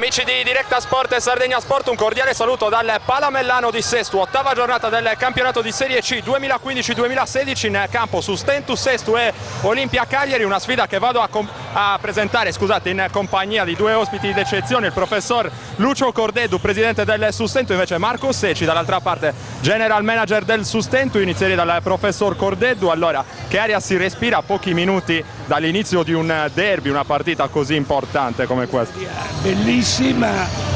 Amici di Diretta Sport e Sardegna Sport, un cordiale saluto dal Palamellano di Sestu, ottava giornata del campionato di Serie C 2015-2016 in campo su Stentu, Sestu e Olimpia Cagliari, una sfida che vado a presentare in compagnia di due ospiti d'eccezione, il professor Lucio Cordeddu, presidente del Sustentu, invece Marco Secci, dall'altra parte general manager del Sustentu. Inizierei dal professor Cordeddu. Allora, che aria si respira a pochi minuti dall'inizio di un derby, una partita così importante come questa? Bellissima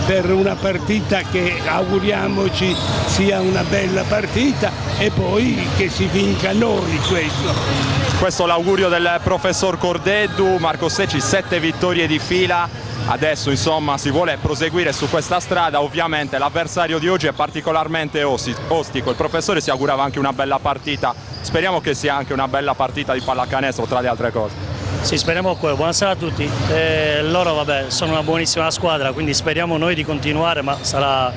per una partita che auguriamoci sia una bella partita e poi che si vinca noi Questo è l'augurio del professor Cordeddu. Marco Secci, 7 vittorie di fila. Adesso insomma si vuole proseguire su questa strada, ovviamente l'avversario di oggi è particolarmente ostico, il professore si augurava anche una bella partita, speriamo che sia anche una bella partita di pallacanestro tra le altre cose. Sì, speriamo quello. Buonasera a tutti. Loro sono una buonissima squadra, quindi speriamo noi di continuare, ma sarà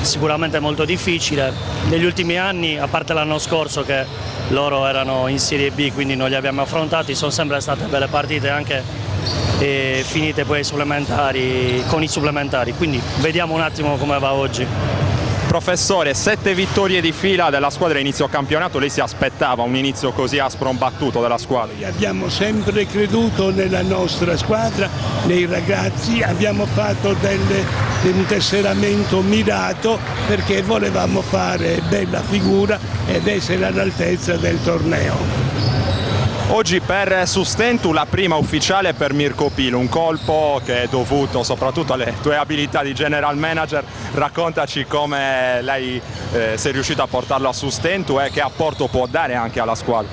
sicuramente molto difficile. Negli ultimi anni, a parte l'anno scorso che loro erano in Serie B, quindi non li abbiamo affrontati, sono sempre state belle partite anche finite poi con i supplementari, quindi vediamo un attimo come va oggi. Professore, 7 vittorie di fila della squadra a inizio campionato, lei si aspettava un inizio così aspro imbattuto della squadra? Abbiamo sempre creduto nella nostra squadra, nei ragazzi, abbiamo fatto un tesseramento mirato perché volevamo fare bella figura ed essere all'altezza del torneo. Oggi per Sustentu la prima ufficiale per Mirko Pilu, un colpo che è dovuto soprattutto alle tue abilità di general manager. Raccontaci come lei sei riuscito a portarlo a Sustentu e che apporto può dare anche alla squadra.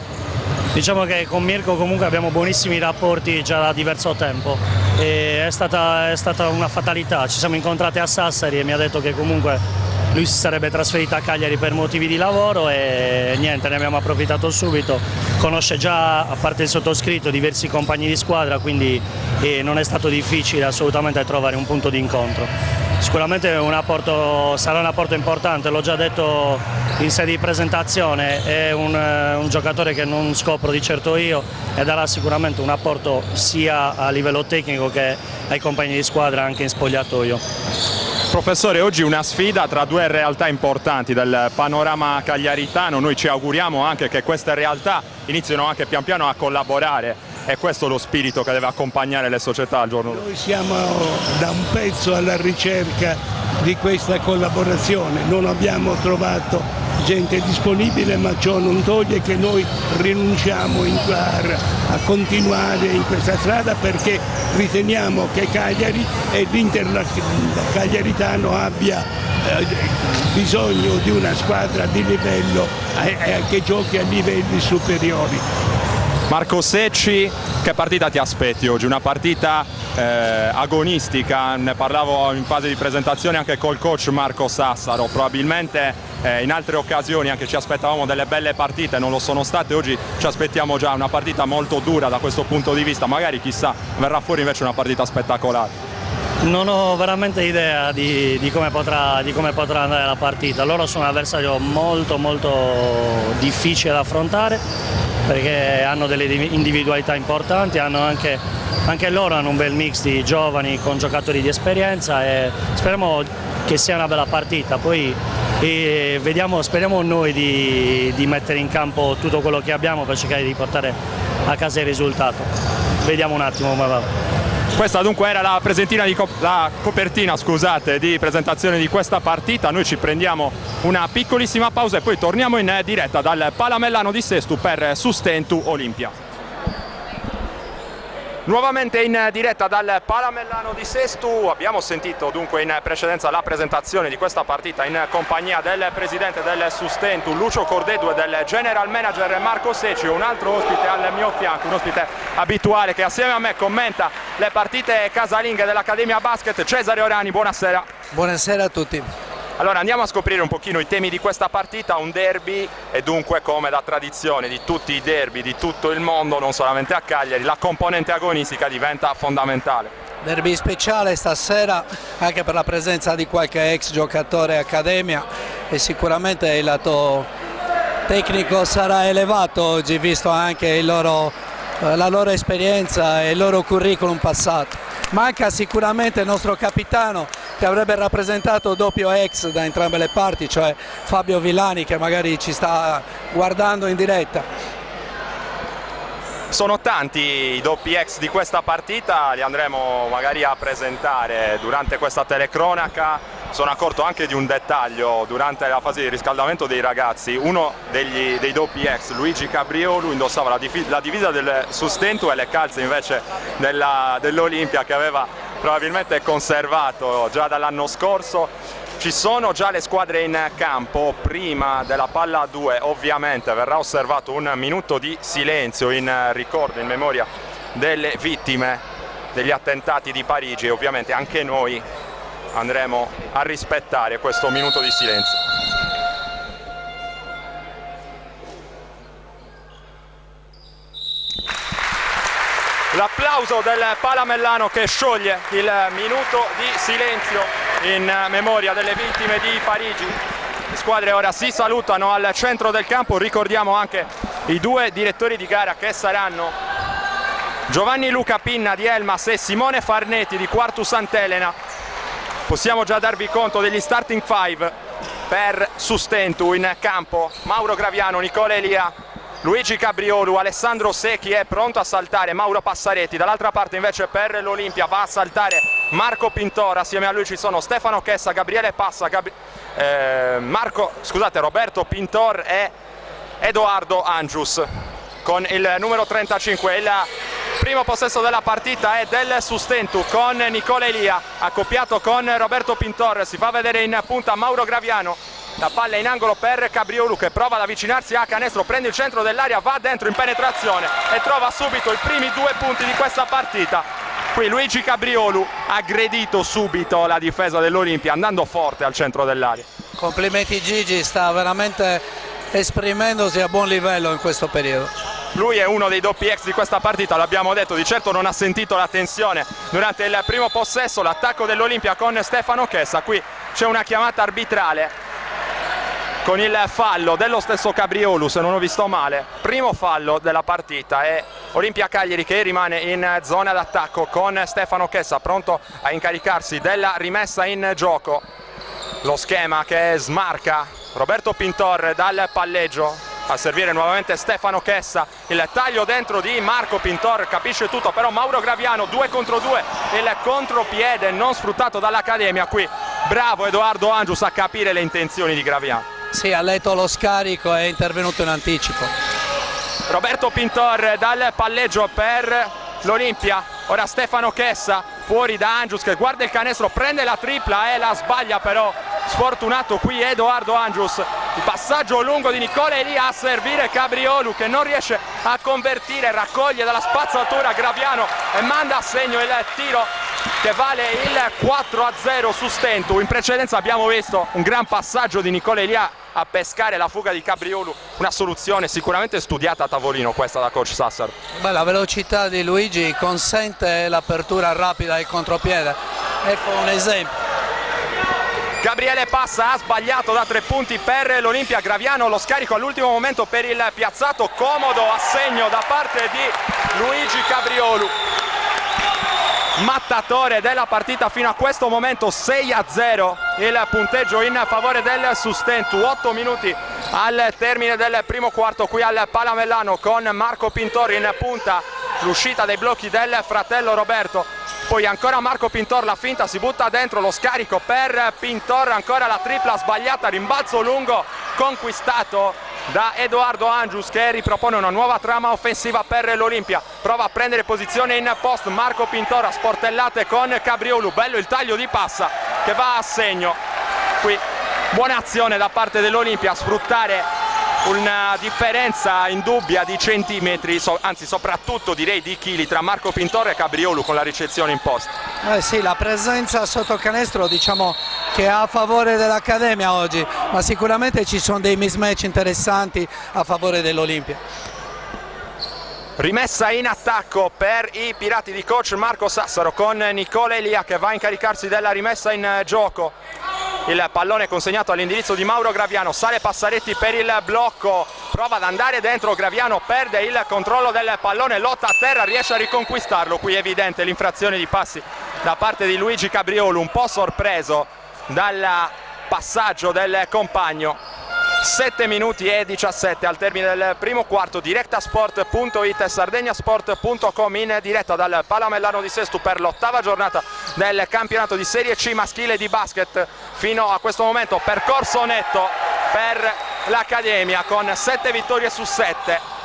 Diciamo che con Mirko comunque abbiamo buonissimi rapporti già da diverso tempo e è stata una fatalità, ci siamo incontrati a Sassari e mi ha detto che comunque lui si sarebbe trasferito a Cagliari per motivi di lavoro e niente, ne abbiamo approfittato subito. Conosce già, a parte il sottoscritto, diversi compagni di squadra, quindi non è stato difficile assolutamente trovare un punto di incontro. Sicuramente sarà un apporto importante, l'ho già detto in sede di presentazione, è un giocatore che non scopro di certo io e darà sicuramente un apporto sia a livello tecnico che ai compagni di squadra anche in spogliatoio. Professore, oggi una sfida tra due realtà importanti del panorama cagliaritano, noi ci auguriamo anche che queste realtà inizino anche pian piano a collaborare, è questo lo spirito che deve accompagnare le società al giorno d'oggi. Noi siamo da un pezzo alla ricerca di questa collaborazione, non abbiamo trovato gente disponibile, ma ciò non toglie che noi rinunciamo a continuare in questa strada perché riteniamo che Cagliari e l'Inter cagliaritano abbia bisogno di una squadra di livello che giochi a livelli superiori. Marco Secci, che partita ti aspetti oggi? Una partita agonistica, ne parlavo in fase di presentazione anche col coach Marco Sassaro, probabilmente in altre occasioni anche ci aspettavamo delle belle partite, non lo sono state, oggi ci aspettiamo già una partita molto dura da questo punto di vista, magari chissà verrà fuori invece una partita spettacolare. Non ho veramente idea di come potrà andare la partita, loro sono un avversario molto difficile da affrontare perché hanno delle individualità importanti, anche loro hanno un bel mix di giovani con giocatori di esperienza e speriamo che sia una bella partita, poi speriamo noi di mettere in campo tutto quello che abbiamo per cercare di portare a casa il risultato. Vediamo un attimo come va. Questa dunque era la copertina di presentazione di questa partita, noi ci prendiamo una piccolissima pausa e poi torniamo in diretta dal Palamellano di Sestu per Sustentu Olimpia. Nuovamente in diretta dal Palamellano di Sestu, abbiamo sentito dunque in precedenza la presentazione di questa partita in compagnia del presidente del Sustentu Lucio Cordeddu e del general manager Marco Secci, un altro ospite al mio fianco, un ospite abituale che assieme a me commenta le partite casalinghe dell'Accademia Basket, Cesare Orani, buonasera. Buonasera a tutti. Allora andiamo a scoprire un pochino i temi di questa partita, un derby e dunque come da tradizione di tutti i derby di tutto il mondo, non solamente a Cagliari, la componente agonistica diventa fondamentale. Derby speciale stasera anche per la presenza di qualche ex giocatore Accademia e sicuramente il lato tecnico sarà elevato oggi visto anche la loro esperienza e il loro curriculum passato. Manca sicuramente il nostro capitano che avrebbe rappresentato doppio ex da entrambe le parti, cioè Fabio Villani, che magari ci sta guardando in diretta. Sono tanti i doppi ex di questa partita, li andremo magari a presentare durante questa telecronaca. Sono accorto anche di un dettaglio: durante la fase di riscaldamento dei ragazzi, uno dei doppi ex, Luigi Cabriolu, indossava la divisa del Sustentu e le calze invece dell'Olimpia, che aveva probabilmente conservato già dall'anno scorso. Ci sono già le squadre in campo. Prima della palla a 2 ovviamente verrà osservato un minuto di silenzio in ricordo, in memoria delle vittime degli attentati di Parigi, e ovviamente anche noi andremo a rispettare questo minuto di silenzio. L'applauso del Palamellano che scioglie il minuto di silenzio in memoria delle vittime di Parigi. Le squadre ora si salutano al centro del campo. Ricordiamo anche i due direttori di gara, che saranno Giovanni Luca Pinna di Elmas e Simone Farnetti di Quartu Sant'Elena. Possiamo già darvi conto degli starting five per Sustentu. In campo Mauro Graviano, Nicola Elia, Luigi Cabriolu, Alessandro Secchi è pronto a saltare Mauro Passaretti. Dall'altra parte invece per l'Olimpia va a saltare Marco Pintora, assieme a lui ci sono Stefano Chessa, Gabriele Passa, Roberto Pintor e Edoardo Angius. Con il numero 35 il primo possesso della partita è del Sustentu, con Nicola Elia accoppiato con Roberto Pintor. Si fa vedere in punta Mauro Graviano. La palla in angolo per Cabriolu, che prova ad avvicinarsi a canestro, prende il centro dell'area, va dentro in penetrazione e trova subito i primi 2 punti di questa partita. Qui Luigi Cabriolu ha aggredito subito la difesa dell'Olimpia andando forte al centro dell'area. Complimenti Gigi, sta veramente esprimendosi a buon livello in questo periodo. Lui è uno dei doppi ex di questa partita, l'abbiamo detto, di certo non ha sentito la tensione durante il primo possesso, l'attacco dell'Olimpia con Stefano Chessa. Qui c'è una chiamata arbitrale con il fallo dello stesso Cabriolu, se non ho visto male. Primo fallo della partita, è Olimpia Cagliari che rimane in zona d'attacco con Stefano Chessa pronto a incaricarsi della rimessa in gioco. Lo schema che smarca Roberto Pintor dal palleggio, a servire nuovamente Stefano Chessa, il taglio dentro di Marco Pintor, capisce tutto però Mauro Graviano, 2 contro 2, il contropiede non sfruttato dall'Accademia. Qui bravo Edoardo Angius a capire le intenzioni di Graviano. Sì, ha letto lo scarico e è intervenuto in anticipo. Roberto Pintor dal palleggio per l'Olimpia, ora Stefano Chessa fuori da Angius che guarda il canestro, prende la tripla e la sbaglia, però sfortunato qui Edoardo Angius. Il passaggio lungo di Nicola Elia a servire Cabriolu, che non riesce a convertire, raccoglie dalla spazzatura Graviano e manda a segno il tiro che vale il 4-0 Sustentu. In precedenza abbiamo visto un gran passaggio di Nicola Elia a pescare la fuga di Cabriolu, una soluzione sicuramente studiata a tavolino questa da coach Sassaro. Beh, la velocità di Luigi consente l'apertura rapida del contropiede, ecco un esempio. Gabriele Passa ha sbagliato da 3 punti per l'Olimpia. Graviano lo scarico all'ultimo momento per il piazzato, comodo assegno da parte di Luigi Cabriolu, mattatore della partita fino a questo momento. 6-0 il punteggio in favore del Sustentu. 8 minuti al termine del primo quarto qui al Palamellano, con Marco Pintor in punta, l'uscita dei blocchi del fratello Roberto, poi ancora Marco Pintor, la finta, si butta dentro, lo scarico per Pintor, ancora la tripla sbagliata, rimbalzo lungo conquistato da Edoardo Angius che ripropone una nuova trama offensiva per l'Olimpia. Prova a prendere posizione in post Marco Pintor, a sportellate con Cabriolu, bello il taglio di Passa che va a segno. Qui buona azione da parte dell'Olimpia a sfruttare una differenza indubbia di centimetri, anzi soprattutto direi di chili, tra Marco Pintor e Cabriolu con la ricezione in post. Sì, la presenza sotto canestro diciamo che è a favore dell'Accademia oggi, ma sicuramente ci sono dei mismatch interessanti a favore dell'Olimpia. Rimessa in attacco per i pirati di coach Marco Sassaro, con Nicola Elia che va a incaricarsi della rimessa in gioco. Il pallone consegnato all'indirizzo di Mauro Graviano, sale Passaretti per il blocco, prova ad andare dentro, Graviano perde il controllo del pallone, lotta a terra, riesce a riconquistarlo. Qui è evidente l'infrazione di passi da parte di Luigi Cabriolu, un po' sorpreso dal passaggio del compagno. 7 minuti e 17 al termine del primo quarto. Directasport.it e sardegnasport.com in diretta dal Palamellano di Sesto per l'8ª giornata del campionato di Serie C maschile di basket. Fino a questo momento percorso netto per l'Accademia con 7 vittorie su 7.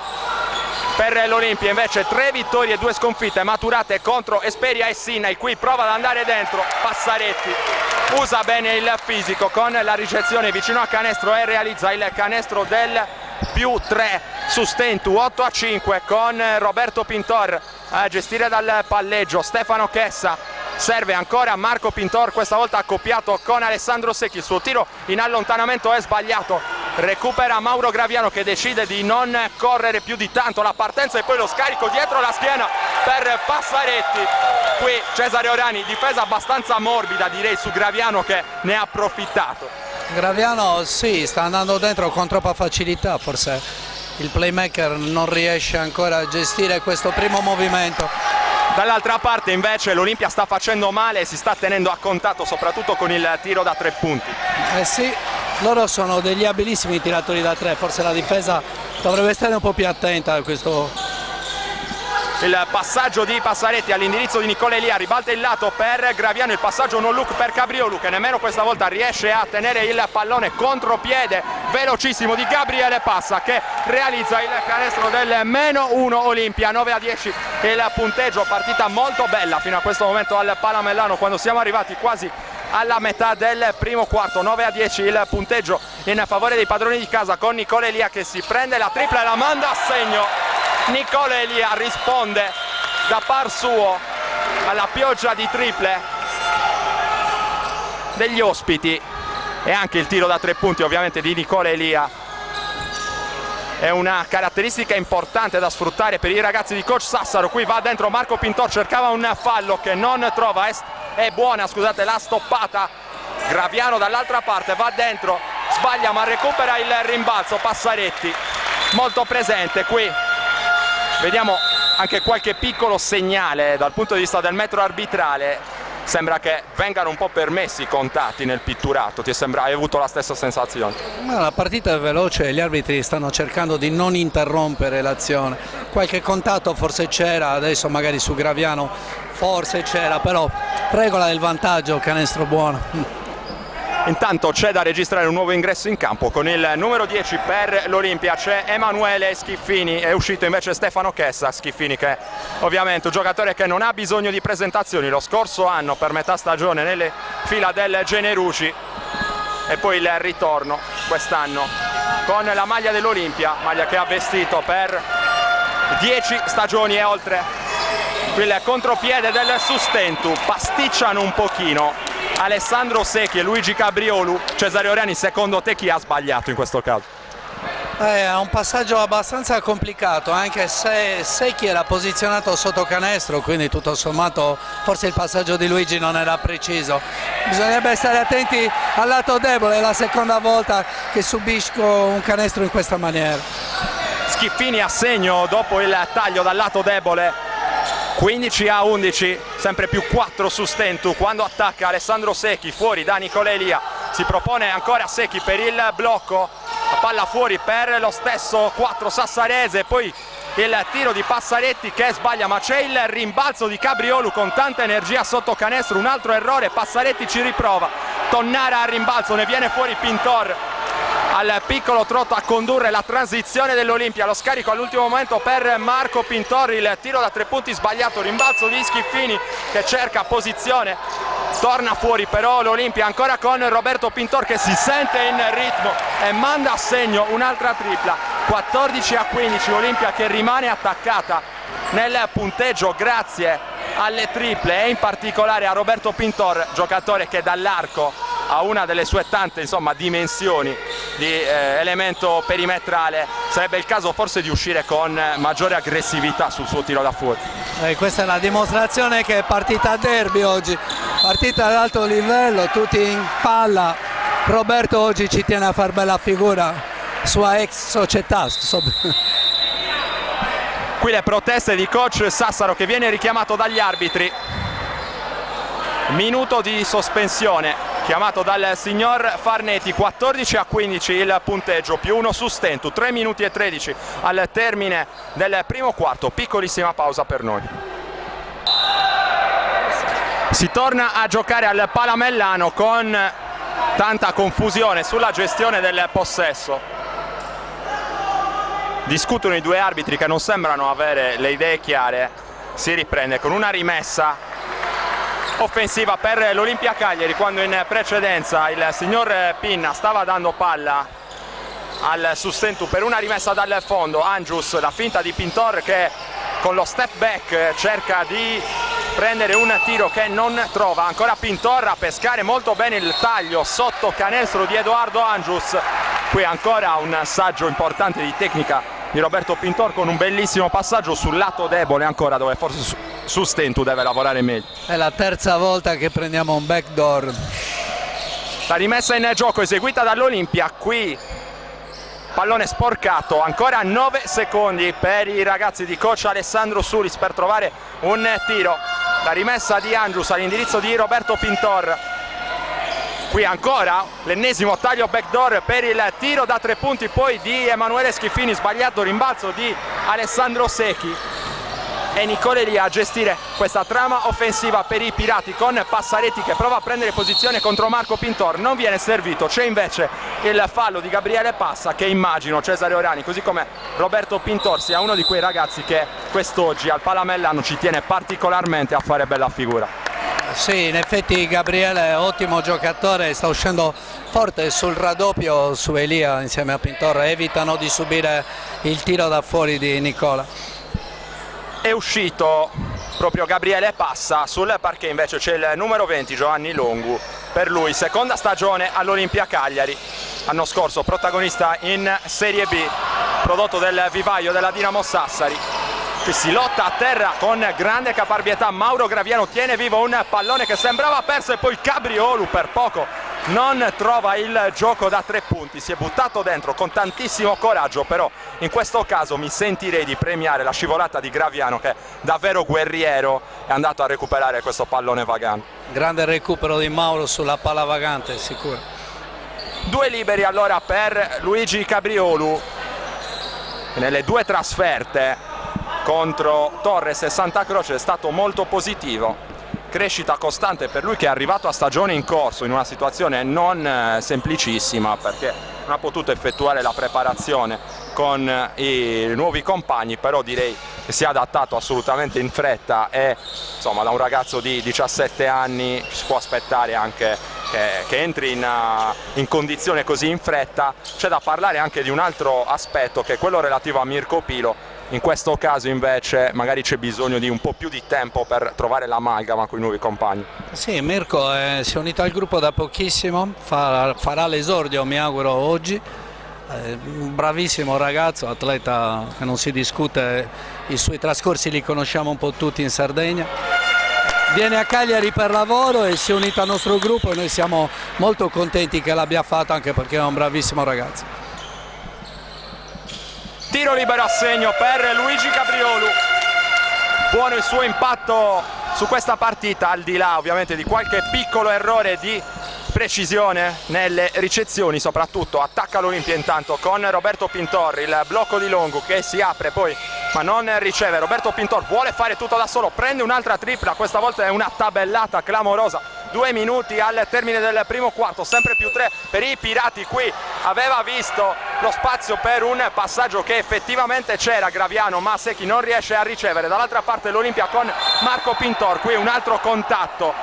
Per l'Olimpia invece 3 vittorie e 2 sconfitte maturate contro Esperia e Sinai. Qui prova ad andare dentro Passaretti, usa bene il fisico con la ricezione vicino a canestro e realizza il canestro del +3 su Stentu. 8-5 con Roberto Pintor a gestire dal palleggio. Stefano Chessa serve ancora Marco Pintor, questa volta accoppiato con Alessandro Secchi. Il suo tiro in allontanamento è sbagliato, recupera Mauro Graviano che decide di non correre più di tanto. La partenza e poi lo scarico dietro la schiena per Passaretti. Qui Cesare Orani, difesa abbastanza morbida direi su Graviano che ne ha approfittato. Graviano sì, sta andando dentro con troppa facilità, forse il playmaker non riesce ancora a gestire questo primo movimento. Dall'altra parte invece l'Olimpia sta facendo male e si sta tenendo a contatto soprattutto con il tiro da 3 punti. Sì, loro sono degli abilissimi tiratori da 3, forse la difesa dovrebbe stare un po' più attenta a questo. Il passaggio di Passaretti all'indirizzo di Nicola Elia, ribalta il lato per Graviano, il passaggio no look per Cabriolu che nemmeno questa volta riesce a tenere il pallone. Contropiede velocissimo di Gabriele Passa che realizza il canestro del -1 Olimpia. 9-10 il punteggio, partita molto bella fino a questo momento al Palamellano quando siamo arrivati quasi alla metà del primo quarto. 9-10 il punteggio in favore dei padroni di casa con Nicola Elia che si prende la tripla e la manda a segno. Nicola Elia risponde da par suo alla pioggia di triple degli ospiti e anche il tiro da 3 punti ovviamente di Nicola Elia è una caratteristica importante da sfruttare per i ragazzi di coach Sassaro. Qui va dentro Marco Pintor, cercava un fallo che non trova, è buona, scusate, la stoppata. Graviano dall'altra parte va dentro, sbaglia ma recupera il rimbalzo. Passaretti molto presente qui. Vediamo anche qualche piccolo segnale dal punto di vista del metro arbitrale. Sembra che vengano un po' permessi i contatti nel pitturato. Hai avuto la stessa sensazione? Ma la partita è veloce e gli arbitri stanno cercando di non interrompere l'azione. Qualche contatto forse c'era, adesso magari su Graviano forse c'era, però regola del vantaggio, canestro buono. Intanto c'è da registrare un nuovo ingresso in campo con il numero 10 per l'Olimpia, c'è Emanuele Schiffini, è uscito invece Stefano Chessa. Schiffini che ovviamente un giocatore che non ha bisogno di presentazioni, lo scorso anno per metà stagione nelle fila del Generucci e poi il ritorno quest'anno con la maglia dell'Olimpia, maglia che ha vestito per 10 stagioni e oltre. Qui il contropiede del Sustentu, pasticciano un pochino Alessandro Secchi e Luigi Cabriolu. Cesare Oriani, secondo te chi ha sbagliato in questo caso? È un passaggio abbastanza complicato, anche se Secchi era posizionato sotto canestro, quindi tutto sommato forse il passaggio di Luigi non era preciso. Bisognerebbe stare attenti al lato debole, è la seconda volta che subisco un canestro in questa maniera. Schiffini a segno dopo il taglio dal lato debole. 15-11, sempre più 4 su Stentu quando attacca Alessandro Secchi fuori da Nicola Elia. Si propone ancora Secchi per il blocco, la palla fuori per lo stesso 4 sassarese, poi il tiro di Passaretti che sbaglia, ma c'è il rimbalzo di Cabriolu con tanta energia sotto canestro, un altro errore, Passaretti ci riprova, Tonnara al rimbalzo, ne viene fuori Pintor al piccolo trotto a condurre la transizione dell'Olimpia. Lo scarico all'ultimo momento per Marco Pintor, il tiro da 3 punti sbagliato, rimbalzo di Schiffini che cerca posizione, torna fuori però l'Olimpia ancora con Roberto Pintor che si sente in ritmo e manda a segno un'altra tripla. 14-15, Olimpia che rimane attaccata nel punteggio grazie alle triple e in particolare a Roberto Pintor, giocatore che dall'arco ha una delle sue tante dimensioni di elemento perimetrale. Sarebbe il caso forse di uscire con maggiore aggressività sul suo tiro da fuori. Questa è la dimostrazione che è partita derby oggi, partita ad alto livello, tutti in palla. Roberto oggi ci tiene a far bella figura, sua ex società. Qui le proteste di coach Sassaro che viene richiamato dagli arbitri. Minuto di sospensione chiamato dal signor Farnetti, 14-15 il punteggio, più uno su Stentu, 3 minuti e 13 al termine del primo quarto, piccolissima pausa per noi. Si torna a giocare al Palamellano con tanta confusione sulla gestione del possesso. Discutono i due arbitri che non sembrano avere le idee chiare. Si riprende con una rimessa offensiva per l'Olimpia Cagliari, quando in precedenza il signor Pinna stava dando palla al Sustentu per una rimessa dal fondo. Angius, la finta di Pintor che con lo step back cerca di prendere un tiro che non trova. Ancora Pintor a pescare molto bene il taglio sotto canestro di Edoardo Angius. Qui ancora un assaggio importante di tecnica di Roberto Pintor con un bellissimo passaggio sul lato debole ancora, dove forse Sustentu deve lavorare meglio. È la terza volta che prendiamo un backdoor. La rimessa in gioco eseguita dall'Olimpia, qui pallone sporcato, ancora 9 secondi per i ragazzi di coach Alessandro Sulis per trovare un tiro. La rimessa di Angius all'indirizzo di Roberto Pintor. Qui ancora l'ennesimo taglio backdoor per il tiro da 3 punti poi di Emanuele Schiffini, sbagliato rimbalzo di Alessandro Secchi. E Nicole lì a gestire questa trama offensiva per i pirati con Passaretti che prova a prendere posizione contro Marco Pintor, non viene servito. C'è invece il fallo di Gabriele Passa, che immagino Cesare Orani, così come Roberto Pintor, sia uno di quei ragazzi che quest'oggi al Palamellano ci tiene particolarmente a fare bella figura. Sì, in effetti Gabriele è ottimo giocatore, sta uscendo forte sul raddoppio su Elia insieme a Pintor, evitano di subire il tiro da fuori di Nicola. È uscito proprio Gabriele Passa, sul parquet invece c'è il numero 20 Giovanni Longu, per lui seconda stagione all'Olimpia Cagliari, anno scorso protagonista in Serie B, prodotto del vivaio della Dinamo Sassari. Qui si lotta a terra con grande caparbietà, Mauro Graviano tiene vivo un pallone che sembrava perso e poi Cabriolu per poco non trova il gioco da 3 punti, si è buttato dentro con tantissimo coraggio, però in questo caso mi sentirei di premiare la scivolata di Graviano, che davvero guerriero è andato a recuperare questo pallone vagante. Grande recupero di Mauro sulla palla vagante, sicuro. 2 liberi allora per Luigi Cabriolu. Nelle 2 trasferte contro Torres e Santa Croce è stato molto positivo, crescita costante per lui che è arrivato a stagione in corso in una situazione non semplicissima, perché non ha potuto effettuare la preparazione con i nuovi compagni, però direi che si è adattato assolutamente in fretta e insomma da un ragazzo di 17 anni ci si può aspettare anche che entri in condizione così in fretta. C'è da parlare anche di un altro aspetto, che è quello relativo a Mirko Pilo. In questo caso invece magari c'è bisogno di un po' più di tempo per trovare l'amalgama con i nuovi compagni. Sì, Mirko si è unito al gruppo da pochissimo, farà l'esordio mi auguro oggi, un bravissimo ragazzo, atleta che non si discute, i suoi trascorsi li conosciamo un po' tutti in Sardegna. Viene a Cagliari per lavoro e si è unito al nostro gruppo e noi siamo molto contenti che l'abbia fatto, anche perché è un bravissimo ragazzo. Tiro libero a segno per Luigi Cabriolu, buono il suo impatto su questa partita, al di là ovviamente di qualche piccolo errore di precisione nelle ricezioni, soprattutto attacca l'Olimpia intanto con Roberto Pintor, il blocco di Longu che si apre poi ma non riceve. Roberto Pintor vuole fare tutto da solo, prende un'altra tripla, questa volta è una tabellata clamorosa. 2 minuti al termine del primo quarto, sempre più 3 per i pirati. Qui aveva visto lo spazio per un passaggio che effettivamente c'era Graviano, ma Secchi non riesce a ricevere. Dall'altra parte l'Olimpia con Marco Pintor, qui un altro contatto,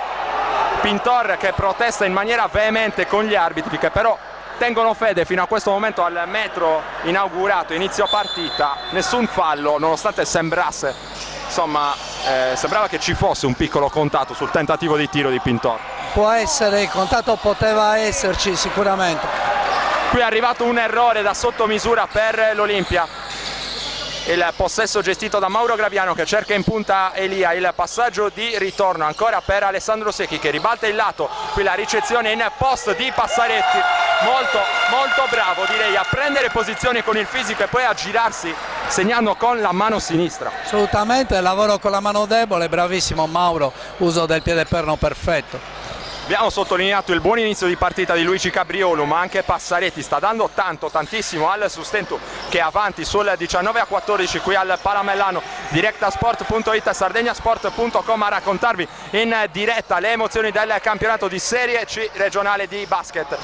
Pintor che protesta in maniera veemente con gli arbitri, che però tengono fede fino a questo momento al metro inaugurato, inizio partita, nessun fallo, nonostante sembrasse, insomma, sembrava che ci fosse un piccolo contatto sul tentativo di tiro di Pintor. Può essere, il contatto poteva esserci sicuramente. Qui è arrivato un errore da sottomisura per l'Olimpia. Il possesso gestito da Mauro Graviano che cerca in punta Elia, il passaggio di ritorno ancora per Alessandro Secchi che ribalta il lato, qui la ricezione in post di Passaretti, molto bravo, direi, a prendere posizione con il fisico e poi a girarsi segnando con la mano sinistra. Assolutamente, lavoro con la mano debole, bravissimo Mauro, uso del piede perno perfetto. Abbiamo sottolineato il buon inizio di partita di Luigi Cabriolo, ma anche Passaretti sta dando tantissimo al Sustentu, che è avanti sul 19-14 qui al Palamellano. Directasport.it e sardegnasport.com a raccontarvi in diretta le emozioni del campionato di Serie C regionale di basket.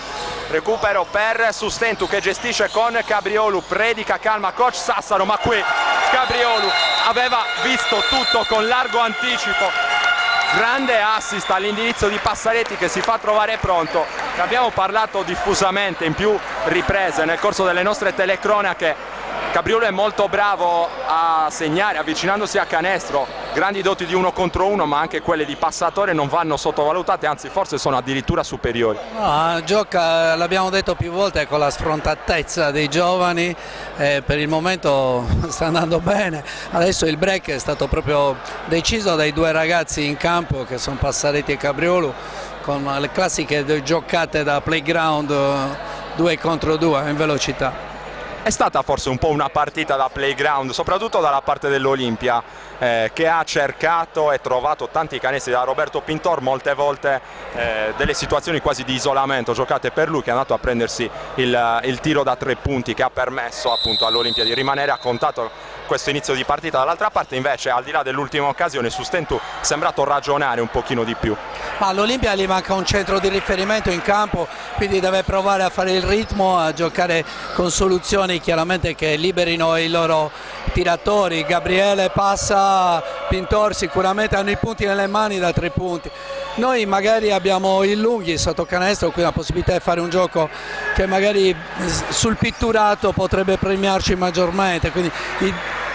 Recupero per Sustentu che gestisce con Cabriolo, predica calma coach Sassaro, ma qui Cabriolo aveva visto tutto con largo anticipo. Grande assist all'indirizzo di Passaretti che si fa trovare pronto. Abbiamo parlato diffusamente in più riprese nel corso delle nostre telecronache. Cabriolo è molto bravo a segnare avvicinandosi a canestro, grandi doti di 1 contro 1, ma anche quelle di passatore non vanno sottovalutate, anzi forse sono addirittura superiori. No, gioca, l'abbiamo detto più volte, con la sfrontatezza dei giovani, per il momento sta andando bene. Adesso il break è stato proprio deciso dai due ragazzi in campo che sono Passaretti e Cabriolo, con le classiche giocate da playground 2 contro 2 in velocità. È stata forse un po' una partita da playground, soprattutto dalla parte dell'Olimpia, che ha cercato e trovato tanti canestri da Roberto Pintor, molte volte delle situazioni quasi di isolamento giocate per lui, che è andato a prendersi il tiro da 3 punti che ha permesso appunto all'Olimpia di rimanere a contatto questo inizio di partita. Dall'altra parte invece, al di là dell'ultima occasione, Sustentu è sembrato ragionare un pochino di più. Ma all'Olimpia gli manca un centro di riferimento in campo, quindi deve provare a fare il ritmo, a giocare con soluzioni chiaramente che liberino i loro tiratori. Gabriele passa, Pintor sicuramente hanno i punti nelle mani da 3 punti. Noi magari abbiamo il Lunghi sotto canestro, qui la possibilità di fare un gioco che magari sul pitturato potrebbe premiarci maggiormente, quindi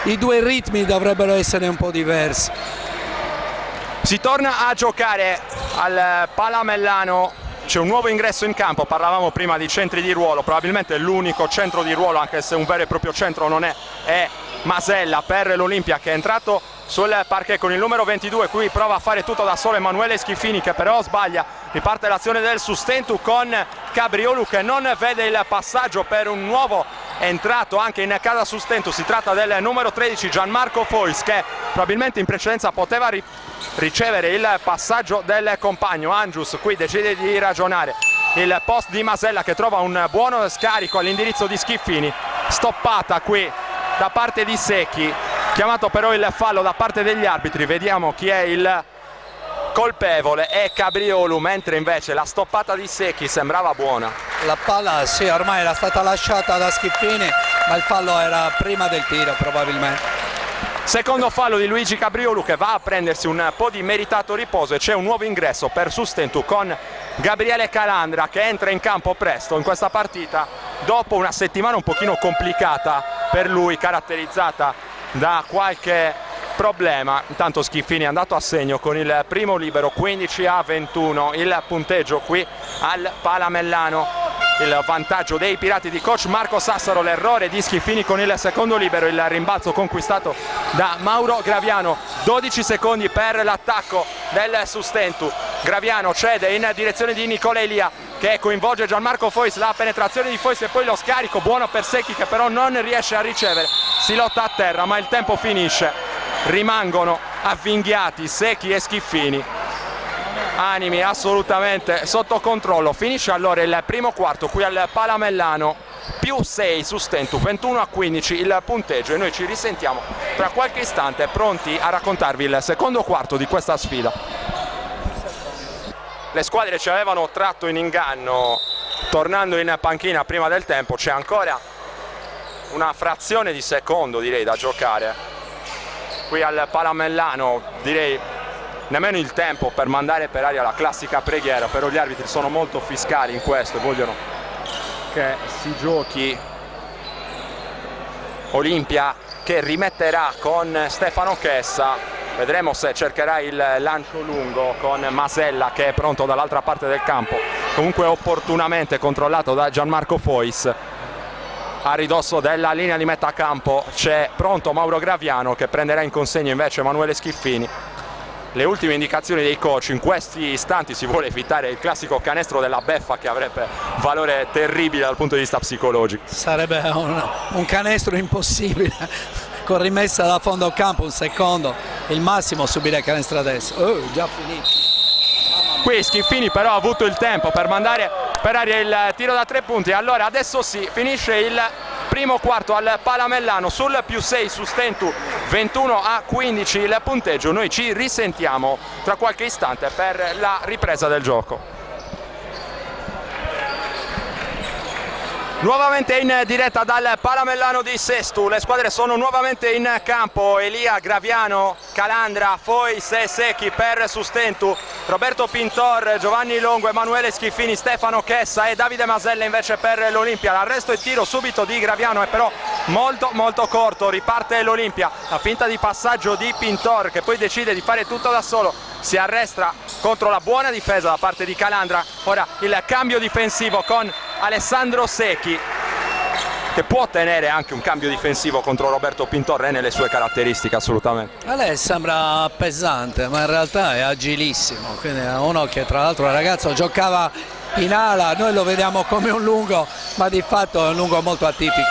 i due ritmi dovrebbero essere un po' diversi. Si torna a giocare al Palamellano, c'è un nuovo ingresso in campo, parlavamo prima di centri di ruolo, probabilmente l'unico centro di ruolo, anche se un vero e proprio centro non è Masella per l'Olimpia, che è entrato sul parquet con il numero 22, qui prova a fare tutto da solo Emanuele Schiffini, che però sbaglia. Riparte l'azione del Sustentu con Cabriolo che non vede il passaggio per un nuovo entrato anche in casa Sustentu. Si tratta del numero 13 Gianmarco Fois, che probabilmente in precedenza poteva ricevere il passaggio del compagno. Angius qui decide di ragionare, il post di Masella che trova un buono scarico all'indirizzo di Schiffini, stoppata qui da parte di Secchi, chiamato però il fallo da parte degli arbitri. Vediamo chi è il colpevole, è Cabriolo, mentre invece la stoppata di Secchi sembrava buona. La palla sì, ormai era stata lasciata da Schiffini, ma il fallo era prima del tiro probabilmente. Secondo fallo di Luigi Cabriolo, che va a prendersi un po' di meritato riposo, e c'è un nuovo ingresso per Sustentu con Gabriele Calandra, che entra in campo presto in questa partita dopo una settimana un pochino complicata per lui, caratterizzata da qualche problema. Intanto Schiffini è andato a segno con il primo libero, 15-21 il punteggio qui al Palamellano. Il vantaggio dei Pirati di coach Marco Sassaro, l'errore di Schiffini con il secondo libero, il rimbalzo conquistato da Mauro Graviano. 12 secondi per l'attacco del Sustentu. Graviano cede in direzione di Nicola Elia, che coinvolge Gianmarco Fois, la penetrazione di Fois e poi lo scarico buono per Secchi, che però non riesce a ricevere. Si lotta a terra ma il tempo finisce, rimangono avvinghiati Secchi e Schiffini, animi assolutamente sotto controllo. Finisce allora il primo quarto qui al Palamellano, più 6 Sustentu, 21-15 il punteggio, e noi ci risentiamo tra qualche istante pronti a raccontarvi il secondo quarto di questa sfida. Le squadre ci avevano tratto in inganno tornando in panchina prima del tempo, c'è ancora una frazione di secondo direi da giocare qui al Palamellano, direi nemmeno il tempo per mandare per aria la classica preghiera, però gli arbitri sono molto fiscali in questo e vogliono che si giochi. Olimpia che rimetterà con Stefano Chessa, vedremo se cercherà il lancio lungo con Masella che è pronto dall'altra parte del campo, comunque opportunamente controllato da Gianmarco Fois. A ridosso della linea di metà campo c'è pronto Mauro Graviano, che prenderà in consegno invece Emanuele Schiffini. le ultime indicazioni dei coach. In questi istanti si vuole evitare il classico canestro della beffa, che avrebbe valore terribile dal punto di vista psicologico. Sarebbe un canestro impossibile, con rimessa da fondo campo, un secondo, il massimo subire il canestro adesso. Oh, già finito. Qui Schiffini però ha avuto il tempo per mandare per aria il tiro da 3 punti. Allora adesso sì, finisce il primo quarto al Palamellano sul +6 su Stentu, 21-15 il punteggio. Noi ci risentiamo tra qualche istante per la ripresa del gioco. Nuovamente in diretta dal Palamellano di Sestu, le squadre sono nuovamente in campo. Elia, Graviano, Calandra, Fois e Secchi per Sustentu, Roberto Pintor, Giovanni Longo, Emanuele Schiffini, Stefano Chessa e Davide Masella invece per l'Olimpia. L'arresto e tiro subito di Graviano è però molto corto, riparte l'Olimpia, la finta di passaggio di Pintor che poi decide di fare tutto da solo, si arresta contro la buona difesa da parte di Calandra. Ora il cambio difensivo con Alessandro Secchi, che può ottenere anche un cambio difensivo contro Roberto Pintor, è nelle sue caratteristiche assolutamente. A lei sembra pesante, ma in realtà è agilissimo, quindi è uno che tra l'altro il ragazzo giocava in ala, noi lo vediamo come un lungo, ma di fatto è un lungo molto atipico.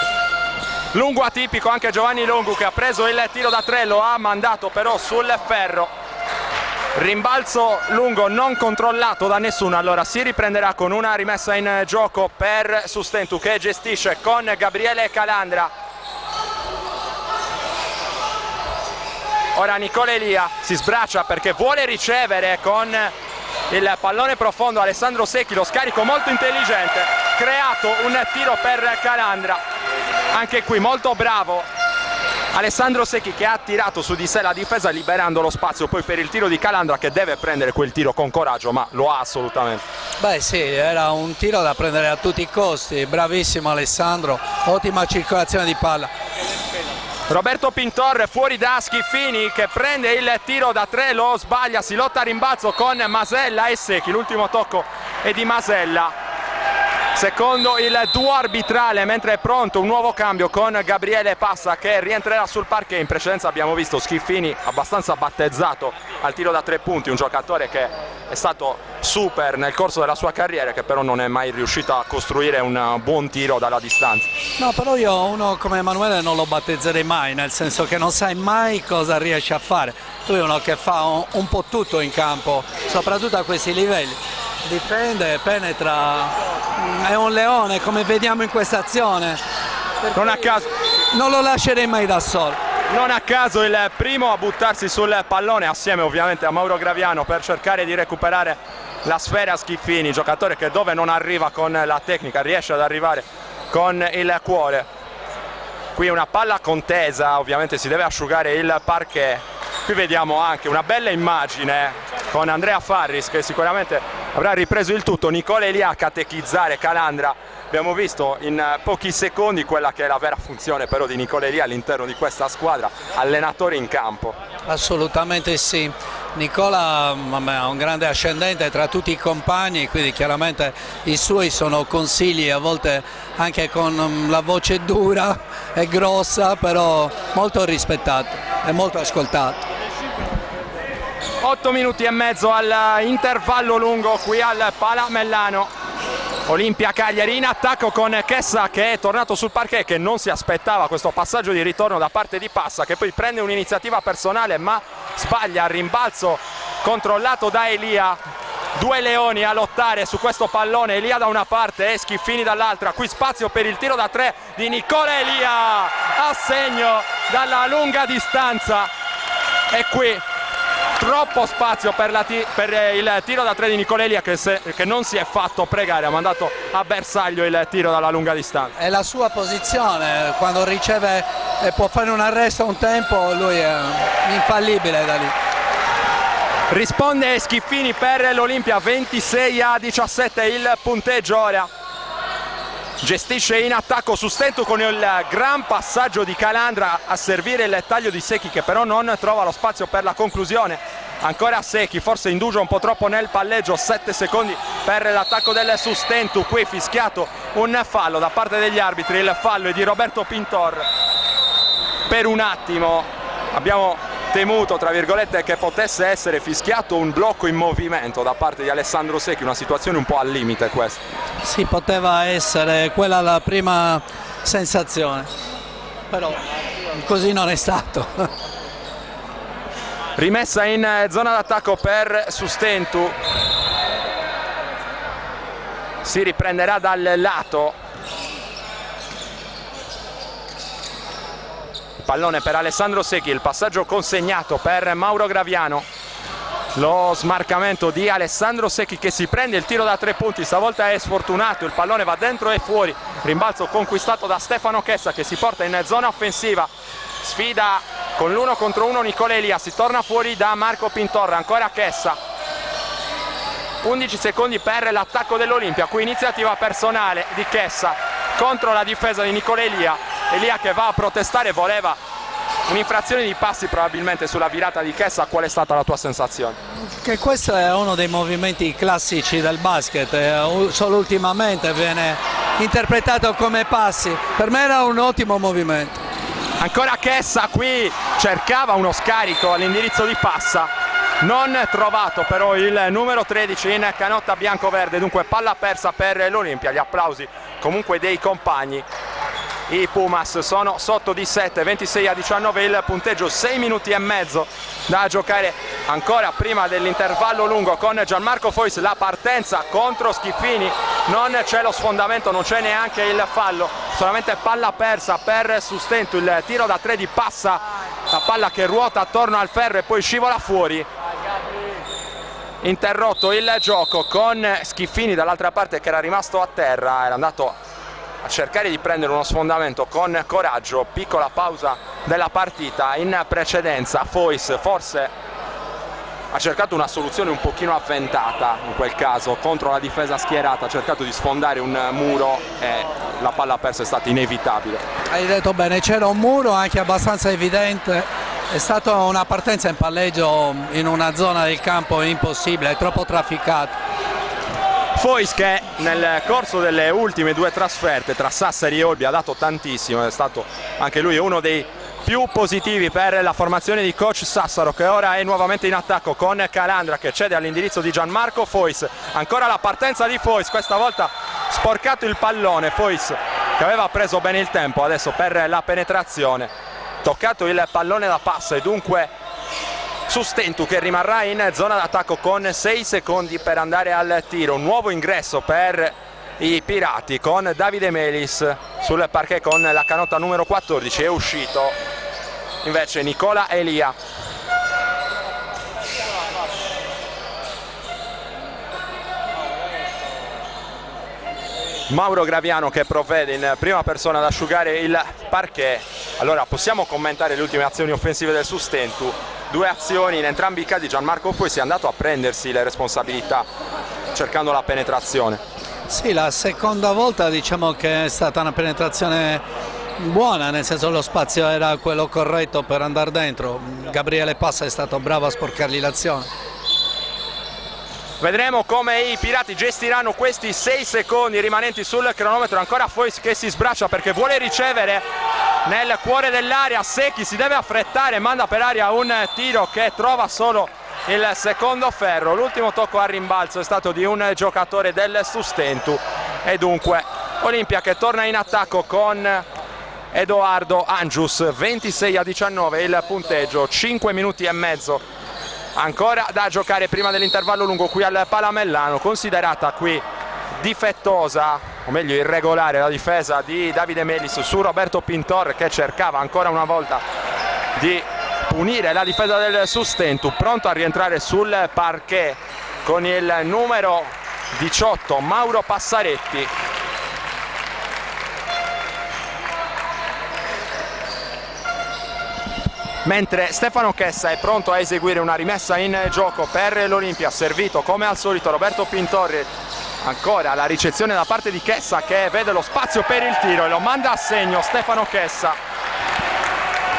Lungo atipico anche Giovanni Longo, che ha preso il tiro da 3, lo ha mandato però sul ferro. Rimbalzo lungo non controllato da nessuno, allora si riprenderà con una rimessa in gioco per Sustentu, che gestisce con Gabriele Calandra. Ora Nicola Elia si sbraccia perché vuole ricevere con il pallone profondo Alessandro Secchi, lo scarico molto intelligente, creato un tiro per Calandra, anche qui molto bravo Alessandro Secchi, che ha tirato su di sé la difesa liberando lo spazio poi per il tiro di Calandra, che deve prendere quel tiro con coraggio, ma lo ha assolutamente. Beh sì, era un tiro da prendere a tutti i costi, bravissimo Alessandro, ottima circolazione di palla. Roberto Pintor fuori da Schiffini, che prende il tiro da 3, lo sbaglia, si lotta a rimbalzo con Masella e Secchi, l'ultimo tocco è di Masella. Secondo il duo arbitrale, mentre è pronto un nuovo cambio con Gabriele Passa, che rientrerà sul parquet. In precedenza abbiamo visto Schiffini abbastanza battezzato al tiro da 3 punti, un giocatore che è stato super nel corso della sua carriera, che però non è mai riuscito a costruire un buon tiro dalla distanza. No, però io uno come Emanuele non lo battezzerei mai, nel senso che non sai mai cosa riesce a fare. Lui è uno che fa un po' tutto in campo, soprattutto a questi livelli. Difende, penetra, è un leone come vediamo in questa azione. Non a caso, non lo lascerei mai da solo. non a caso il primo a buttarsi sul pallone, assieme ovviamente a Mauro Graviano, per cercare di recuperare la sfera. Schiffini, giocatore che dove non arriva con la tecnica riesce ad arrivare con il cuore. Qui una palla contesa, ovviamente si deve asciugare il parquet. Qui vediamo anche una bella immagine con Andrea Farris, che sicuramente avrà ripreso il tutto. Nicola Elia a catechizzare Calandra. Abbiamo visto in pochi secondi quella che è la vera funzione però di Nicola Elia all'interno di questa squadra, allenatore in campo. Assolutamente sì. Nicola ha un grande ascendente tra tutti i compagni, quindi chiaramente i suoi sono consigli, a volte anche con la voce dura e grossa, però molto rispettato e molto ascoltato. 8 minuti e mezzo all'intervallo lungo qui al Palamellano. Olimpia Cagliari in attacco con Chessa, che è tornato sul parquet, che non si aspettava questo passaggio di ritorno da parte di Passa, che poi prende un'iniziativa personale ma sbaglia. Rimbalzo controllato da Elia. Due leoni a lottare su questo pallone, Elia da una parte e Schiffini dall'altra. Qui spazio per il tiro da 3 di Nicola Elia, a segno dalla lunga distanza. E qui troppo spazio per il tiro da 3 di Nicola Elia, che non si è fatto pregare, ha mandato a bersaglio il tiro dalla lunga distanza. È la sua posizione, quando riceve e può fare un arresto a un tempo, lui è infallibile da lì. Risponde Schiffini per l'Olimpia, 26-17 il punteggio ora. Gestisce in attacco Sustentu con il gran passaggio di Calandra a servire il taglio di Secchi, che però non trova lo spazio per la conclusione. Ancora Secchi, forse indugio un po' troppo nel palleggio. 7 secondi per l'attacco del Sustentu. Qui fischiato un fallo da parte degli arbitri, il fallo è di Roberto Pintor. Per un attimo abbiamo temuto, tra virgolette, che potesse essere fischiato un blocco in movimento da parte di Alessandro Secchi, una situazione un po' al limite questa. Sì, poteva essere quella la prima sensazione, però così non è stato. Rimessa in zona d'attacco per Sustentu, si riprenderà dal lato. Pallone per Alessandro Secchi, il passaggio consegnato per Mauro Graviano, lo smarcamento di Alessandro Secchi che si prende il tiro da 3 punti, stavolta è sfortunato, il pallone va dentro e fuori, rimbalzo conquistato da Stefano Chessa che si porta in zona offensiva, sfida con l'1 contro 1 Nicola Elia, si torna fuori da Marco Pintorra, ancora Chessa, 11 secondi per l'attacco dell'Olimpia, qui iniziativa personale di Chessa contro la difesa di Nicola Elia. Elia che va a protestare, voleva un'infrazione di passi probabilmente sulla virata di Chessa. Qual è stata la tua sensazione? Che questo è uno dei movimenti classici del basket, solo ultimamente viene interpretato come passi, per me era un ottimo movimento. Ancora Chessa, qui cercava uno scarico all'indirizzo di Passa, non trovato però il numero 13 in canotta bianco-verde, dunque palla persa per l'Olimpia, gli applausi comunque dei compagni. I Pumas sono sotto di 7, 26-19 il punteggio, 6 minuti e mezzo da giocare ancora prima dell'intervallo lungo con Gianmarco Fois, la partenza contro Schiffini, non c'è lo sfondamento, non c'è neanche il fallo, solamente palla persa per Sustentu, il tiro da 3 di Passa, la palla che ruota attorno al ferro e poi scivola fuori. Interrotto il gioco con Schiffini dall'altra parte che era rimasto a terra, era andato a cercare di prendere uno sfondamento con coraggio. Piccola pausa della partita, in precedenza Fois forse ha cercato una soluzione un pochino avventata in quel caso contro la difesa schierata, ha cercato di sfondare un muro e la palla persa è stata inevitabile. Hai detto bene, c'era un muro anche abbastanza evidente, è stata una partenza in palleggio in una zona del campo impossibile, troppo trafficata. Fois che nel corso delle ultime 2 trasferte tra Sassari e Olbia ha dato tantissimo, è stato anche lui uno dei più positivi per la formazione di coach Sassaro, che ora è nuovamente in attacco con Calandra che cede all'indirizzo di Gianmarco Fois. Ancora la partenza di Fois, questa volta sporcato il pallone, Fois che aveva preso bene il tempo adesso per la penetrazione, toccato il pallone da Passa e dunque Sustentu che rimarrà in zona d'attacco con 6 secondi per andare al tiro. Nuovo ingresso per i Pirati con Davide Melis sul parquet con la canotta numero 14, è uscito invece Nicola Elia. Mauro Graviano che provvede in prima persona ad asciugare il parquet. Allora possiamo commentare le ultime azioni offensive del Sustentu. 2 azioni in entrambi i casi, Gianmarco Fois è andato a prendersi le responsabilità cercando la penetrazione. Sì, la seconda volta diciamo che è stata una penetrazione buona, nel senso lo spazio era quello corretto per andare dentro. Gabriele Passa è stato bravo a sporcargli l'azione. Vedremo come i Pirati gestiranno questi 6 secondi rimanenti sul cronometro. Ancora Fois che si sbraccia perché vuole ricevere nel cuore dell'area. Secchi si deve affrettare, manda per aria un tiro che trova solo il secondo ferro. L'ultimo tocco a rimbalzo è stato di un giocatore del Sustentu e dunque Olimpia che torna in attacco con Edoardo Angius. 26-19 il punteggio, 5 minuti e mezzo ancora da giocare prima dell'intervallo lungo qui al Palamellano. Considerata qui difettosa, o meglio irregolare, la difesa di Davide Melis su Roberto Pintor che cercava ancora una volta di punire la difesa del Sustentu. Pronto a rientrare sul parquet con il numero 18 Mauro Passaretti. Mentre Stefano Chessa è pronto a eseguire una rimessa in gioco per l'Olimpia, servito come al solito Roberto Pintorri. Ancora la ricezione da parte di Chessa che vede lo spazio per il tiro e lo manda a segno Stefano Chessa.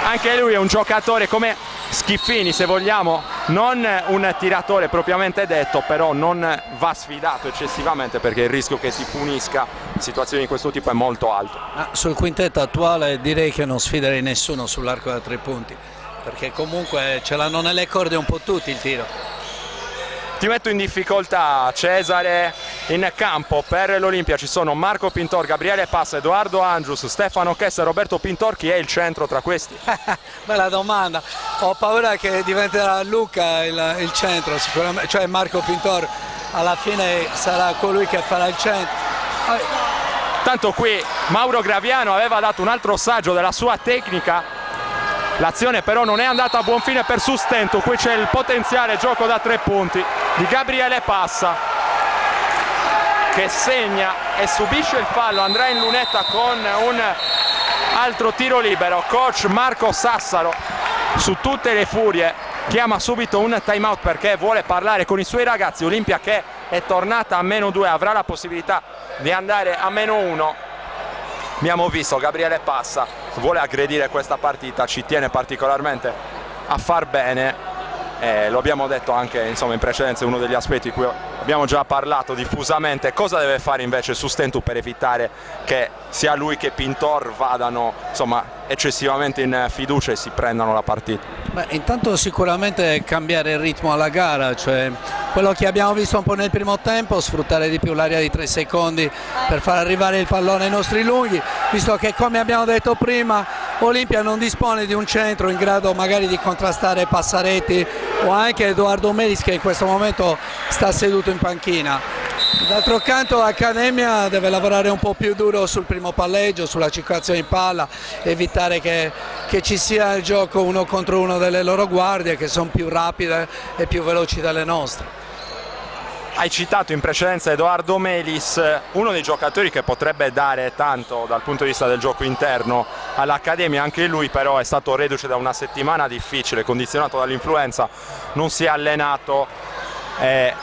Anche lui è un giocatore come Schiffini, se vogliamo, non un tiratore propriamente detto, però non va sfidato eccessivamente perché il rischio che si punisca in situazioni di questo tipo è molto alto. Sul quintetto attuale direi che non sfiderei nessuno sull'arco da 3 punti. perché comunque ce l'hanno nelle corde un po' tutti il tiro. Ti metto in difficoltà, Cesare. In campo per l'Olimpia ci sono Marco Pintor, Gabriele Passa, Edoardo Angius, Stefano Chessa e Roberto Pintor. Chi è il centro tra questi? Bella domanda, ho paura che diventerà Luca il centro sicuramente, cioè Marco Pintor alla fine sarà colui che farà il centro. Tanto qui Mauro Graviano aveva dato un altro assaggio della sua tecnica, l'azione però non è andata a buon fine per Sustento. Qui c'è il potenziale gioco da 3 punti di Gabriele Passa, che segna e subisce il fallo, andrà in lunetta con un altro tiro libero. Coach Marco Sassaro, su tutte le furie, chiama subito un time out perché vuole parlare con i suoi ragazzi. Olimpia che è tornata a -2, avrà la possibilità di andare a -1. Abbiamo visto Gabriele Passa vuole aggredire questa partita, ci tiene particolarmente a far bene. Lo abbiamo detto anche in precedenza, uno degli aspetti di cui abbiamo già parlato diffusamente. Cosa deve fare invece Sustentu per evitare che sia lui che Pintor vadano eccessivamente in fiducia e si prendano la partita? Beh, intanto sicuramente cambiare il ritmo alla gara, cioè quello che abbiamo visto un po' nel primo tempo, sfruttare di più l'area di 3 secondi per far arrivare il pallone ai nostri lunghi, visto che, come abbiamo detto prima, Olimpia non dispone di un centro in grado magari di contrastare Passaretti o anche Edoardo Melis, che in questo momento sta seduto in panchina. D'altro canto l'Accademia deve lavorare un po' più duro sul primo palleggio, sulla circolazione in palla, evitare che ci sia il gioco 1 contro 1 delle loro guardie, che sono più rapide e più veloci delle nostre. Hai citato in precedenza Edoardo Melis, uno dei giocatori che potrebbe dare tanto dal punto di vista del gioco interno all'Accademia. Anche lui però è stato reduce da una settimana difficile, condizionato dall'influenza, non si è allenato e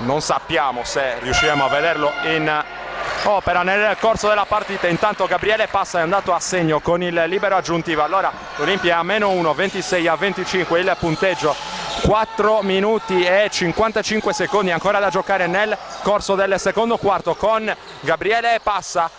non sappiamo se riusciremo a vederlo in opera nel corso della partita. Intanto Gabriele Passa è andato a segno con il libero aggiuntivo. Allora l'Olimpia è a -1, 26-25 il punteggio, 4 minuti e 55 secondi ancora da giocare nel corso del secondo quarto, con Gabriele Passa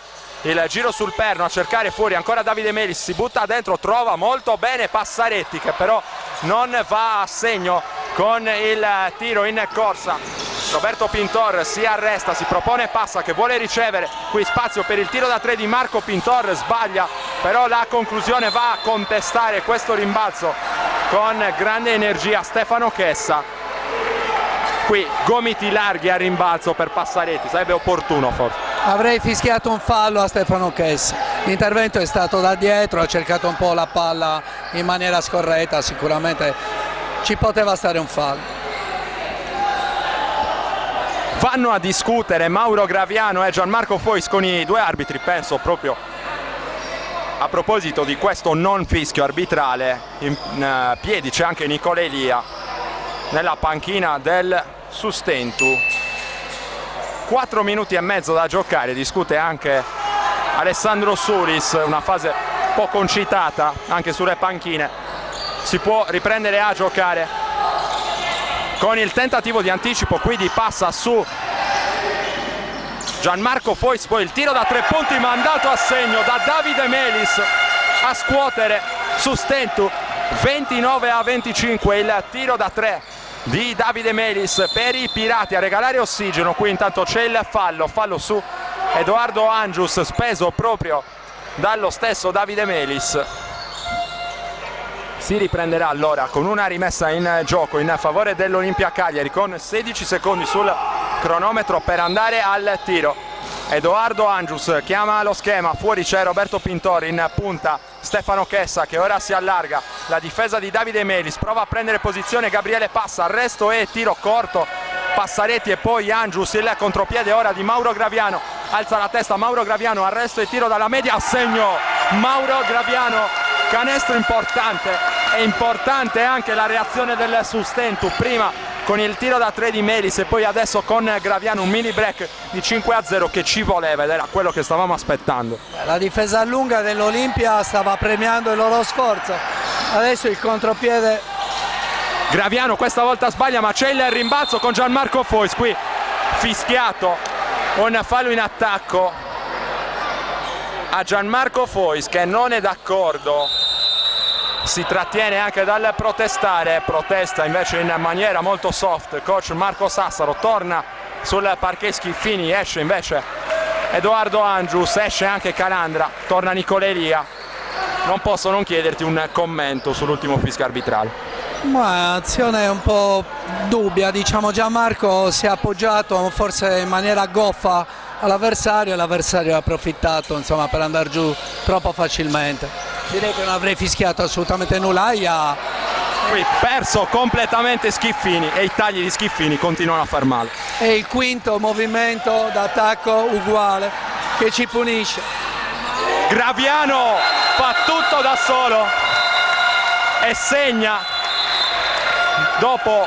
il giro sul perno a cercare fuori ancora Davide Melis, si butta dentro, trova molto bene Passaretti che però non va a segno con il tiro in corsa. Roberto Pintor si arresta, si propone Passa che vuole ricevere, qui spazio per il tiro da 3 di Marco Pintor, sbaglia, però la conclusione va a contestare questo rimbalzo con grande energia Stefano Chessa. Qui gomiti larghi a rimbalzo per Passaretti, sarebbe opportuno forse. Avrei fischiato un fallo a Stefano Chessa, l'intervento è stato da dietro, ha cercato un po' la palla in maniera scorretta, sicuramente ci poteva stare un fallo. Vanno a discutere Mauro Graviano e Gianmarco Fois con i due arbitri, penso proprio a proposito di questo non fischio arbitrale. In piedi c'è anche Nicola Elia nella panchina del Sustentu. 4 minuti e mezzo da giocare, discute anche Alessandro Sulis, una fase un po' concitata anche sulle panchine. Si può riprendere a giocare con il tentativo di anticipo qui di Passa su Gianmarco Fois, poi il tiro da 3 punti mandato a segno da Davide Melis a scuotere Sustentu. 29-25 il tiro da 3 di Davide Melis per i Pirati a regalare ossigeno. Qui intanto c'è il fallo su Edoardo Angius, speso proprio dallo stesso Davide Melis. Si riprenderà allora con una rimessa in gioco in favore dell'Olimpia Cagliari, con 16 secondi sul cronometro per andare al tiro. Edoardo Angius chiama lo schema, fuori c'è Roberto Pintor, in punta Stefano Chessa che ora si allarga, la difesa di Davide Melis, prova a prendere posizione Gabriele Passa, arresto e tiro corto, Passaretti e poi Angius, il contropiede ora di Mauro Graviano, alza la testa Mauro Graviano, arresto e tiro dalla media, a segno Mauro Graviano, canestro importante. È importante anche la reazione del Sustentu, prima con il tiro da 3 di Melis e poi adesso con Graviano, un mini break di 5-0 che ci voleva ed era quello che stavamo aspettando. La difesa lunga dell'Olimpia stava premiando il loro sforzo, adesso il contropiede. Graviano questa volta sbaglia, ma c'è il rimbalzo con Gianmarco Fois, qui fischiato un fallo in attacco a Gianmarco Fois che non è d'accordo si trattiene anche dal protestare, protesta invece in maniera molto soft coach Marco Sassaro, torna sul parquet Schiffini, esce invece Edoardo Angius, esce anche Calandra, torna Nicola Elia. Non posso non chiederti un commento sull'ultimo fischio arbitrale. Ma azione un po' dubbia, diciamo. Gianmarco si è appoggiato forse in maniera goffa all'avversario e l'avversario ha approfittato, insomma, per andare giù troppo facilmente. Direi che non avrei fischiato assolutamente nulla. Qui perso completamente Schiffini e i tagli di Schiffini continuano a far male. E il quinto movimento d'attacco uguale che ci punisce. Graviano fa tutto da solo e segna dopo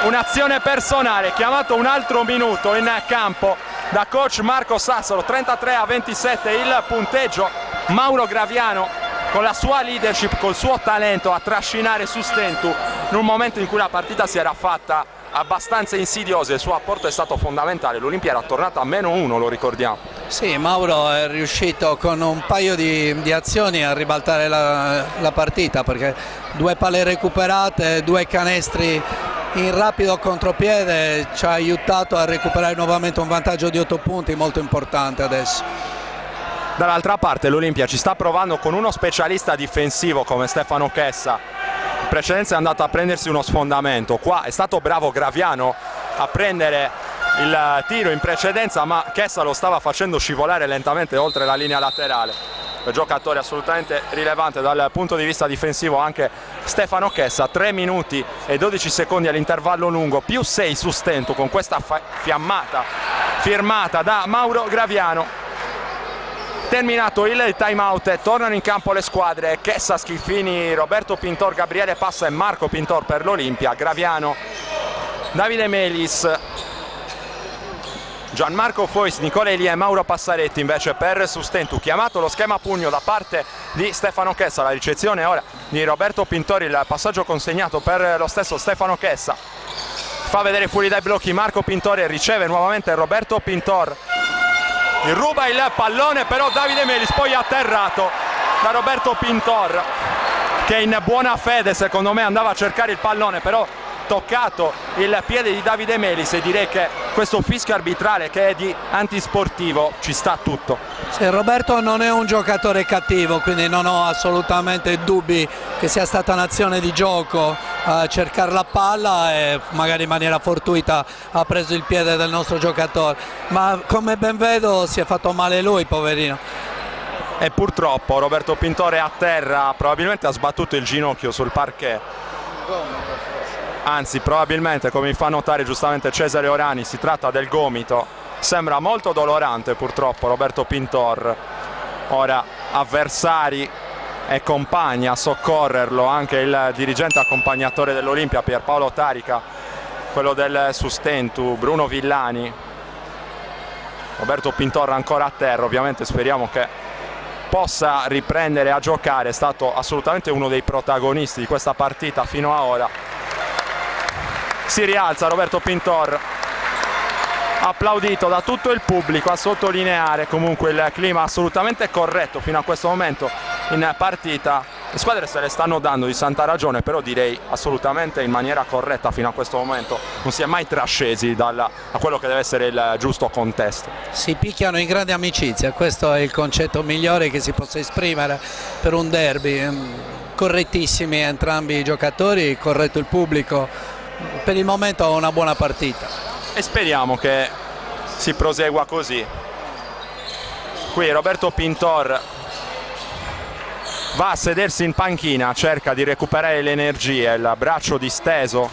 un'azione personale, chiamato un altro minuto in campo da coach Marco Sassaro. 33-27 il punteggio. Mauro Graviano con la sua leadership, col suo talento a trascinare Sustentu in un momento in cui la partita si era fatta abbastanza insidiosa, il suo apporto è stato fondamentale. L'Olimpia era tornata a -1, lo ricordiamo. Sì, Mauro è riuscito con un paio di azioni a ribaltare la partita, perché 2 palle recuperate, 2 canestri in rapido contropiede ci ha aiutato a recuperare nuovamente un vantaggio di 8 punti molto importante adesso. Dall'altra parte l'Olimpia ci sta provando con uno specialista difensivo come Stefano Chessa. In precedenza è andato a prendersi uno sfondamento, qua è stato bravo Graviano a prendere il tiro in precedenza, ma Chessa lo stava facendo scivolare lentamente oltre la linea laterale. Un giocatore assolutamente rilevante dal punto di vista difensivo anche Stefano Chessa. 3 minuti e 12 secondi all'intervallo lungo, più 6 Sustentu con questa fiammata firmata da Mauro Graviano. Terminato il time out, tornano in campo le squadre. Chessa, Schiffini, Roberto Pintor, Gabriele Passa e Marco Pintor per l'Olimpia. Graviano, Davide Melis, Gianmarco Fois, Nicola Elia e Mauro Passaretti invece per Sustentu. Chiamato lo schema pugno da parte di Stefano Chessa, la ricezione ora di Roberto Pintor, il passaggio consegnato per lo stesso Stefano Chessa. Fa vedere fuori dai blocchi Marco Pintor e riceve nuovamente Roberto Pintor. Ruba il pallone, però Davide Melis poi atterrato da Roberto Pintor, che in buona fede secondo me andava a cercare il pallone, però toccato il piede di Davide Melis, e direi che questo fischio arbitrale, che è di antisportivo, ci sta tutto. Sì, Roberto non è un giocatore cattivo, quindi non ho assolutamente dubbi che sia stata un'azione di gioco a cercare la palla e magari in maniera fortuita ha preso il piede del nostro giocatore, ma come ben vedo si è fatto male lui, poverino. E purtroppo Roberto Pintore a terra, probabilmente ha sbattuto il ginocchio sul parquet, anzi probabilmente, come mi fa notare giustamente Cesare Orani, si tratta del gomito. Sembra molto dolorante purtroppo Roberto Pintor. Ora avversari e compagni a soccorrerlo, anche il dirigente accompagnatore dell'Olimpia Pierpaolo Tarica, quello del Sustentu Bruno Villani. Roberto Pintor ancora a terra, ovviamente speriamo che possa riprendere a giocare, è stato assolutamente uno dei protagonisti di questa partita fino a ora. Si rialza Roberto Pintor, applaudito da tutto il pubblico, a sottolineare comunque il clima assolutamente corretto fino a questo momento in partita. Le squadre se le stanno dando di santa ragione, però direi assolutamente in maniera corretta fino a questo momento, non si è mai trascesi a quello che deve essere il giusto contesto. Si picchiano in grande amicizia, questo è il concetto migliore che si possa esprimere per un derby. Correttissimi entrambi i giocatori, corretto il pubblico, per il momento una buona partita. E speriamo che si prosegua così. Qui Roberto Pintor va a sedersi in panchina, cerca di recuperare le energie, il braccio disteso.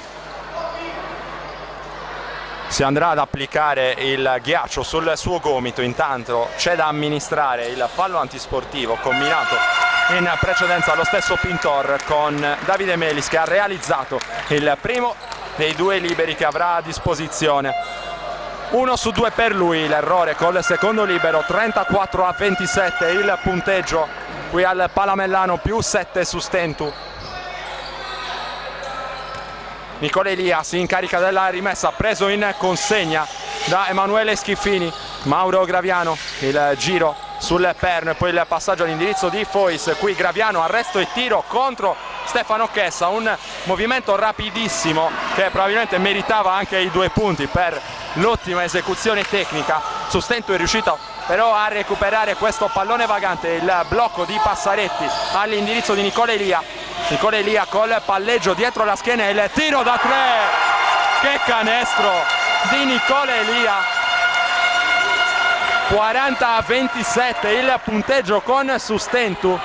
Si andrà ad applicare il ghiaccio sul suo gomito, intanto c'è da amministrare il fallo antisportivo combinato in precedenza allo stesso Pintor con Davide Melis, che ha realizzato il primo dei due liberi che avrà a disposizione. 1 su 2 per lui, l'errore col secondo libero. 34-27 il punteggio qui al Palamellano, più 7 Sustentu. Nicola Elia si incarica della rimessa, preso in consegna da Emanuele Schiffini. Mauro Graviano, il giro sul perno e poi il passaggio all'indirizzo di Fois. Qui Graviano, arresto e tiro contro Stefano Chessa, un movimento rapidissimo che probabilmente meritava anche i 2 punti per l'ottima esecuzione tecnica. Sustento è riuscito però a recuperare questo pallone vagante, il blocco di Passaretti all'indirizzo di Nicola Elia. Nicola Elia col palleggio dietro la schiena e il tiro da 3, che canestro di Nicola Elia. 40-27 il punteggio con Sustentu,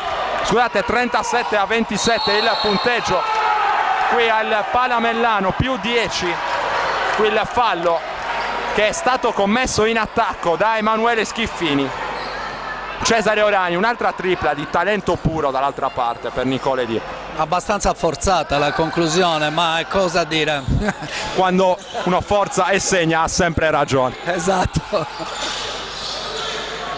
scusate 37-27 il punteggio qui al Palamellano, più 10 qui il fallo che è stato commesso in attacco da Emanuele Schiffini. Cesare Orani, un'altra tripla di talento puro dall'altra parte per Nicola Elia. Abbastanza forzata la conclusione, ma cosa dire? Quando uno forza e segna ha sempre ragione. Esatto.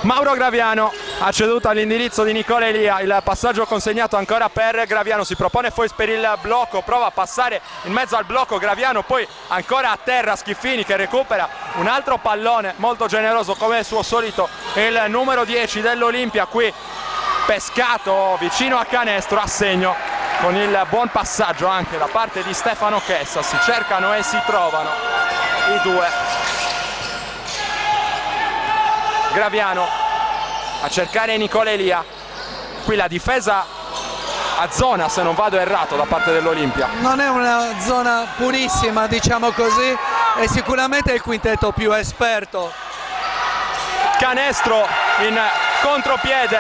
Mauro Graviano ha ceduto all'indirizzo di Nicola Elia, il passaggio consegnato ancora per Graviano, si propone Fois per il blocco, prova a passare in mezzo al blocco Graviano, poi ancora a terra Schiffini che recupera un altro pallone molto generoso come il suo solito, il numero 10 dell'Olimpia qui pescato vicino a canestro, a segno con il buon passaggio anche da parte di Stefano Chessa. Si cercano e si trovano i due. Graviano a cercare Nicola Elia, qui la difesa a zona se non vado errato da parte dell'Olimpia. Non è una zona purissima, diciamo così, è sicuramente il quintetto più esperto. Canestro in contropiede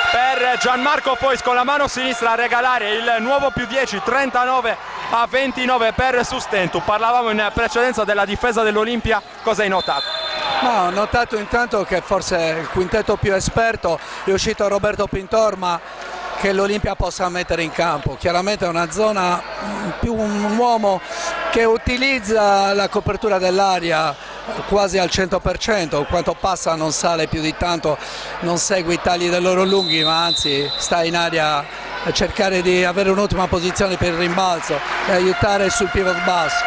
per Gianmarco Fois con la mano sinistra a regalare il nuovo più 10, 39-29 per Sustentu. Parlavamo in precedenza della difesa dell'Olimpia, cosa hai notato? Ma ho notato intanto che forse il quintetto più esperto è uscito Roberto Pintorma, che l'Olimpia possa mettere in campo. Chiaramente è una zona più un uomo che utilizza la copertura dell'aria quasi al 100%, quanto passa non sale più di tanto, non segue i tagli dei loro lunghi, ma anzi sta in aria a cercare di avere un'ottima posizione per il rimbalzo e aiutare sul pivot basso.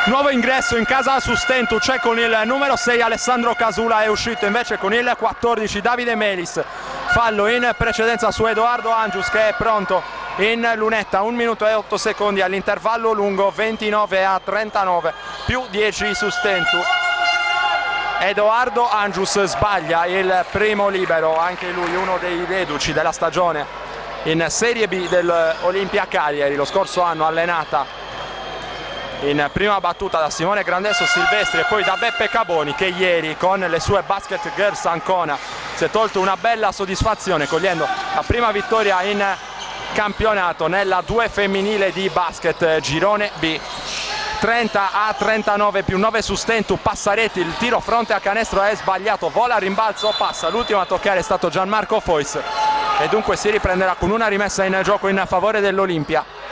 Nuovo ingresso in casa Sustentu, c'è con il numero 6 Alessandro Casula, è uscito invece con il 14 Davide Melis. Fallo in precedenza su Edoardo Angius che è pronto in lunetta, 1 minuto e 8 secondi all'intervallo lungo, 29-39, più 10 Sustentu. Edoardo Angius sbaglia il primo libero, anche lui uno dei reduci della stagione in Serie B dell'Olimpia Cagliari, lo scorso anno allenata in prima battuta da Simone Grandesso Silvestri e poi da Beppe Caboni, che ieri con le sue Basket Girls Ancona si è tolto una bella soddisfazione cogliendo la prima vittoria in campionato nella 2 femminile di basket girone B. 30-39 più 9 Sustentu. Passaretti, il tiro fronte a canestro è sbagliato, vola a rimbalzo, passa, l'ultimo a toccare è stato Gianmarco Fois e dunque si riprenderà con una rimessa in gioco in favore dell'Olimpia.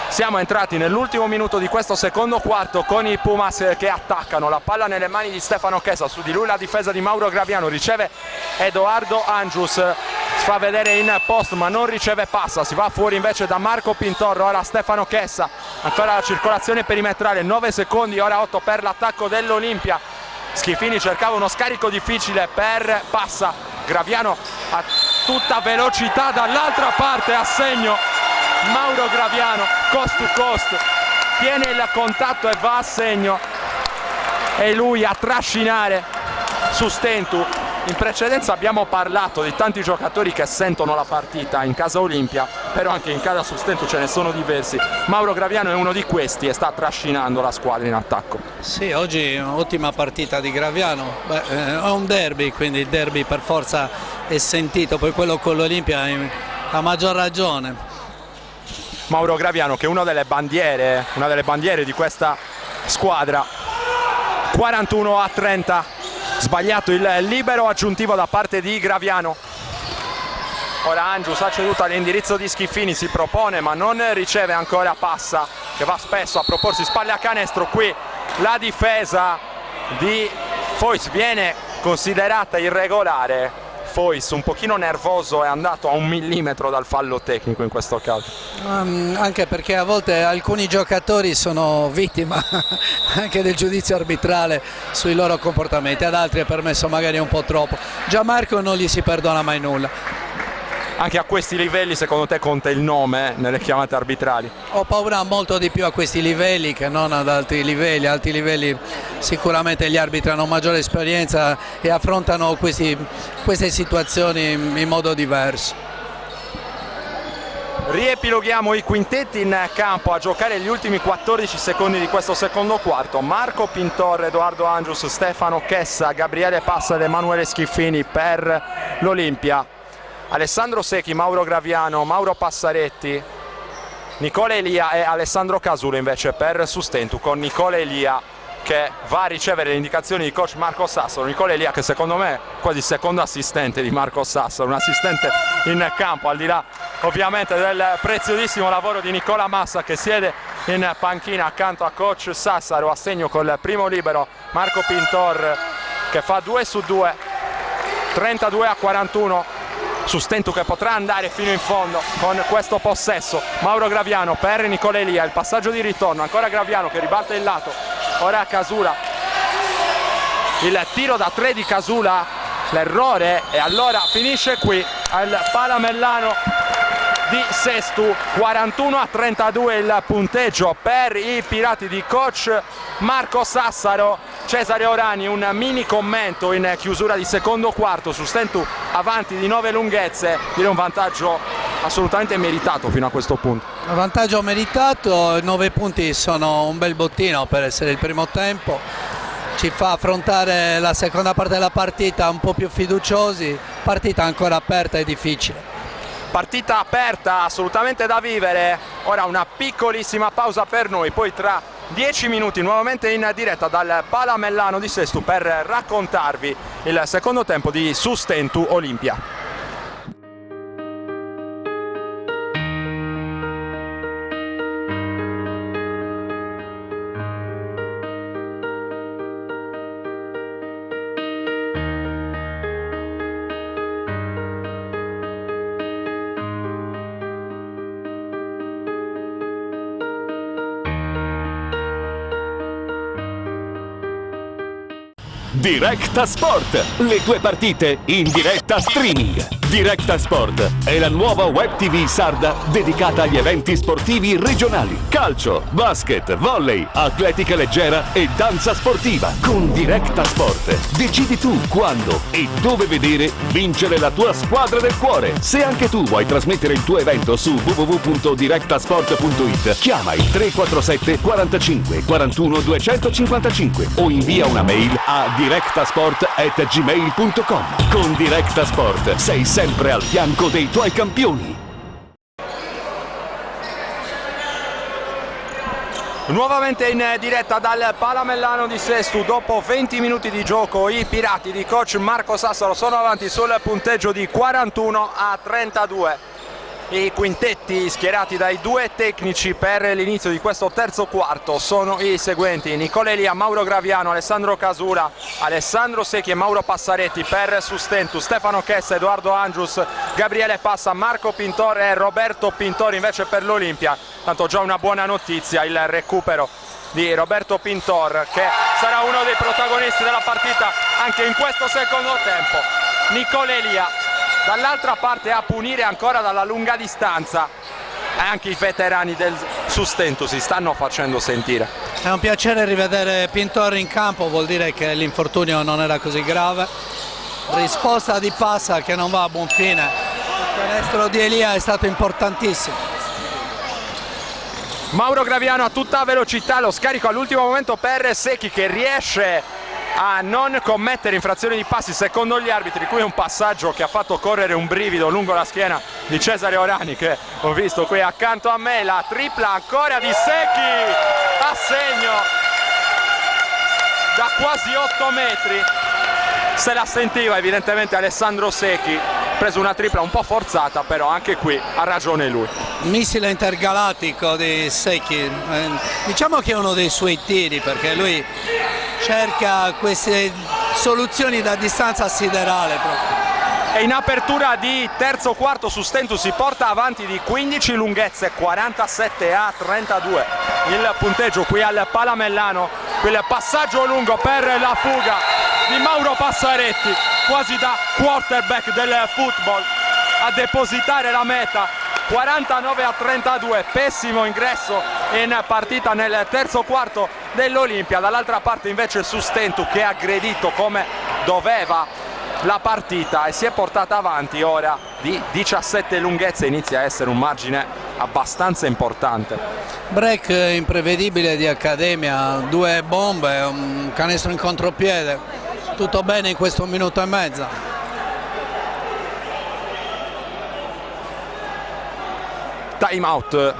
Siamo entrati nell'ultimo minuto di questo secondo quarto con i Pumas che attaccano, la palla nelle mani di Stefano Chessa, su di lui la difesa di Mauro Graviano, riceve Edoardo Angius, si fa vedere in post ma non riceve passa, si va fuori invece da Marco Pintorro, ora Stefano Chessa, ancora la circolazione perimetrale, 9 secondi, ora 8 per l'attacco dell'Olimpia. Schiffini cercava uno scarico difficile per passa, Graviano a tutta velocità dall'altra parte, a segno Mauro Graviano, coast to coast, tiene il contatto e va a segno, e lui a trascinare Sustentu. In precedenza abbiamo parlato di tanti giocatori che sentono la partita in casa Olimpia, però anche in casa Sustentu ce ne sono diversi. Mauro Graviano è uno di questi e sta trascinando la squadra in attacco. Sì, oggi un'ottima partita di Graviano, è un derby, quindi il derby per forza è sentito, poi quello con l'Olimpia a maggior ragione. Mauro Graviano che è una delle bandiere di questa squadra. 41-30, sbagliato il libero aggiuntivo da parte di Graviano. Ora Angius ha ceduto all'indirizzo di Schiffini, si propone ma non riceve ancora passa, che va spesso a proporsi spalle a canestro. Qui la difesa di Fois viene considerata irregolare. Foyce un pochino nervoso, è andato a 1 millimetro dal fallo tecnico in questo caso. Anche perché a volte alcuni giocatori sono vittima anche del giudizio arbitrale sui loro comportamenti, ad altri è permesso magari un po' troppo. Gianmarco non gli si perdona mai nulla. Anche a questi livelli secondo te conta il nome nelle chiamate arbitrali? Ho paura molto di più a questi livelli che non ad altri livelli. Alti livelli sicuramente gli arbitri hanno maggiore esperienza e affrontano queste situazioni in modo diverso. Riepiloghiamo i quintetti in campo a giocare gli ultimi 14 secondi di questo secondo quarto. Marco Pintor, Edoardo Angius, Stefano Chessa, Gabriele Passa ed Emanuele Schiffini per l'Olimpia. Alessandro Secchi, Mauro Graviano, Mauro Passaretti, Nicola Elia e Alessandro Casulo invece per Sustentu, con Nicola Elia che va a ricevere le indicazioni di coach Marco Sassaro. Nicola Elia che secondo me è quasi il secondo assistente di Marco Sassaro, un assistente in campo, al di là ovviamente del preziosissimo lavoro di Nicola Massa che siede in panchina accanto a coach Sassaro. A segno col primo libero Marco Pintor che fa 2 su 2, 32-41. Sustentu che potrà andare fino in fondo con questo possesso. Mauro Graviano per Nicola Elia, il passaggio di ritorno, ancora Graviano che ribatte il lato, ora Casula, il tiro da 3 di Casula, l'errore, e allora finisce qui al Palamellano di Sestu. 41-32 il punteggio per i pirati di coach Marco Sassaro. Cesare Orani, un mini commento in chiusura di secondo quarto. Sustentu avanti di 9 lunghezze, direi un vantaggio assolutamente meritato fino a questo punto. Un vantaggio meritato, 9 punti sono un bel bottino per essere il primo tempo, ci fa affrontare la seconda parte della partita un po' più fiduciosi, partita ancora aperta e difficile. Partita aperta, assolutamente da vivere. Ora una piccolissima pausa per noi, poi tra 10 minuti nuovamente in diretta dal Palamellano di Sestu per raccontarvi il secondo tempo di Sustentu Olimpia. Directa Sport, le tue partite in diretta streaming. Directa Sport è la nuova web TV sarda dedicata agli eventi sportivi regionali. Calcio, basket, volley, atletica leggera e danza sportiva. Con Directa Sport decidi tu quando e dove vedere vincere la tua squadra del cuore. Se anche tu vuoi trasmettere il tuo evento su www.directasport.it, chiama il 347 45 41 255 o invia una mail a directasport@gmail.com. Con Directa Sport sei sempre al fianco dei tuoi campioni. Nuovamente in diretta dal Palamellano di Sestu, dopo 20 minuti di gioco i pirati di coach Marco Sassaro sono avanti sul punteggio di 41-32. I quintetti schierati dai due tecnici per l'inizio di questo terzo quarto sono i seguenti: Nicola Elia, Mauro Graviano, Alessandro Casula, Alessandro Secchi e Mauro Passaretti per Sustentu, Stefano Chessa, Edoardo Angius, Gabriele Passa, Marco Pintor e Roberto Pintor invece per l'Olimpia. Tanto già una buona notizia, il recupero di Roberto Pintor che sarà uno dei protagonisti della partita anche in questo secondo tempo. Nicola Elia dall'altra parte a punire ancora dalla lunga distanza. Anche i veterani del Sustentu si stanno facendo sentire. È un piacere rivedere Pintor in campo, vuol dire che l'infortunio non era così grave. Risposta di Passa che non va a buon fine. Il canestro di Elia è stato importantissimo. Mauro Graviano a tutta velocità, lo scarico all'ultimo momento per Secchi che riesce a non commettere infrazioni di passi secondo gli arbitri. Qui un passaggio che ha fatto correre un brivido lungo la schiena di Cesare Orani che ho visto qui accanto a me. La tripla ancora di Secchi a segno da quasi 8 metri. Se la sentiva evidentemente Alessandro Secchi, preso una tripla un po' forzata, però anche qui ha ragione lui. Missile intergalattico di Secchi, diciamo che è uno dei suoi tiri perché lui cerca queste soluzioni da distanza siderale proprio. E in apertura di terzo quarto Sustentu si porta avanti di 15 lunghezze, 47-32 il punteggio qui al Palamellano. Quel passaggio lungo per la fuga di Mauro Passaretti, quasi da quarterback del football, a depositare la meta. 49-32, pessimo ingresso in partita nel terzo quarto dell'Olimpia. Dall'altra parte invece il Sustentu, che ha aggredito come doveva la partita e si è portata avanti ora di 17 lunghezze. Inizia a essere un margine abbastanza importante. Break imprevedibile di Accademia, 2 bombe, un canestro in contropiede, tutto bene in questo minuto e mezzo. Time out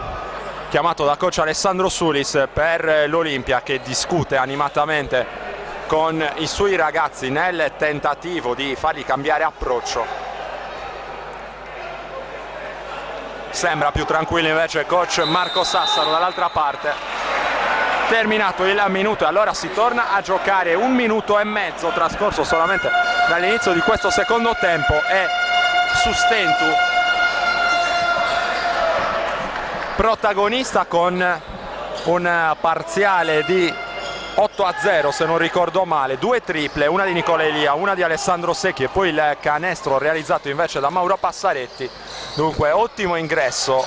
chiamato da coach Alessandro Sulis per l'Olimpia, che discute animatamente con i suoi ragazzi nel tentativo di fargli cambiare approccio. Sembra più tranquillo invece coach Marco Sassaro dall'altra parte. Terminato il minuto e allora si torna a giocare. 1 minuto e mezzo trascorso solamente dall'inizio di questo secondo tempo e Sustentu protagonista con un parziale di 8-0 se non ricordo male, 2 triple, una di Nicola Elia, una di Alessandro Secchi e poi il canestro realizzato invece da Mauro Passaretti. Dunque ottimo ingresso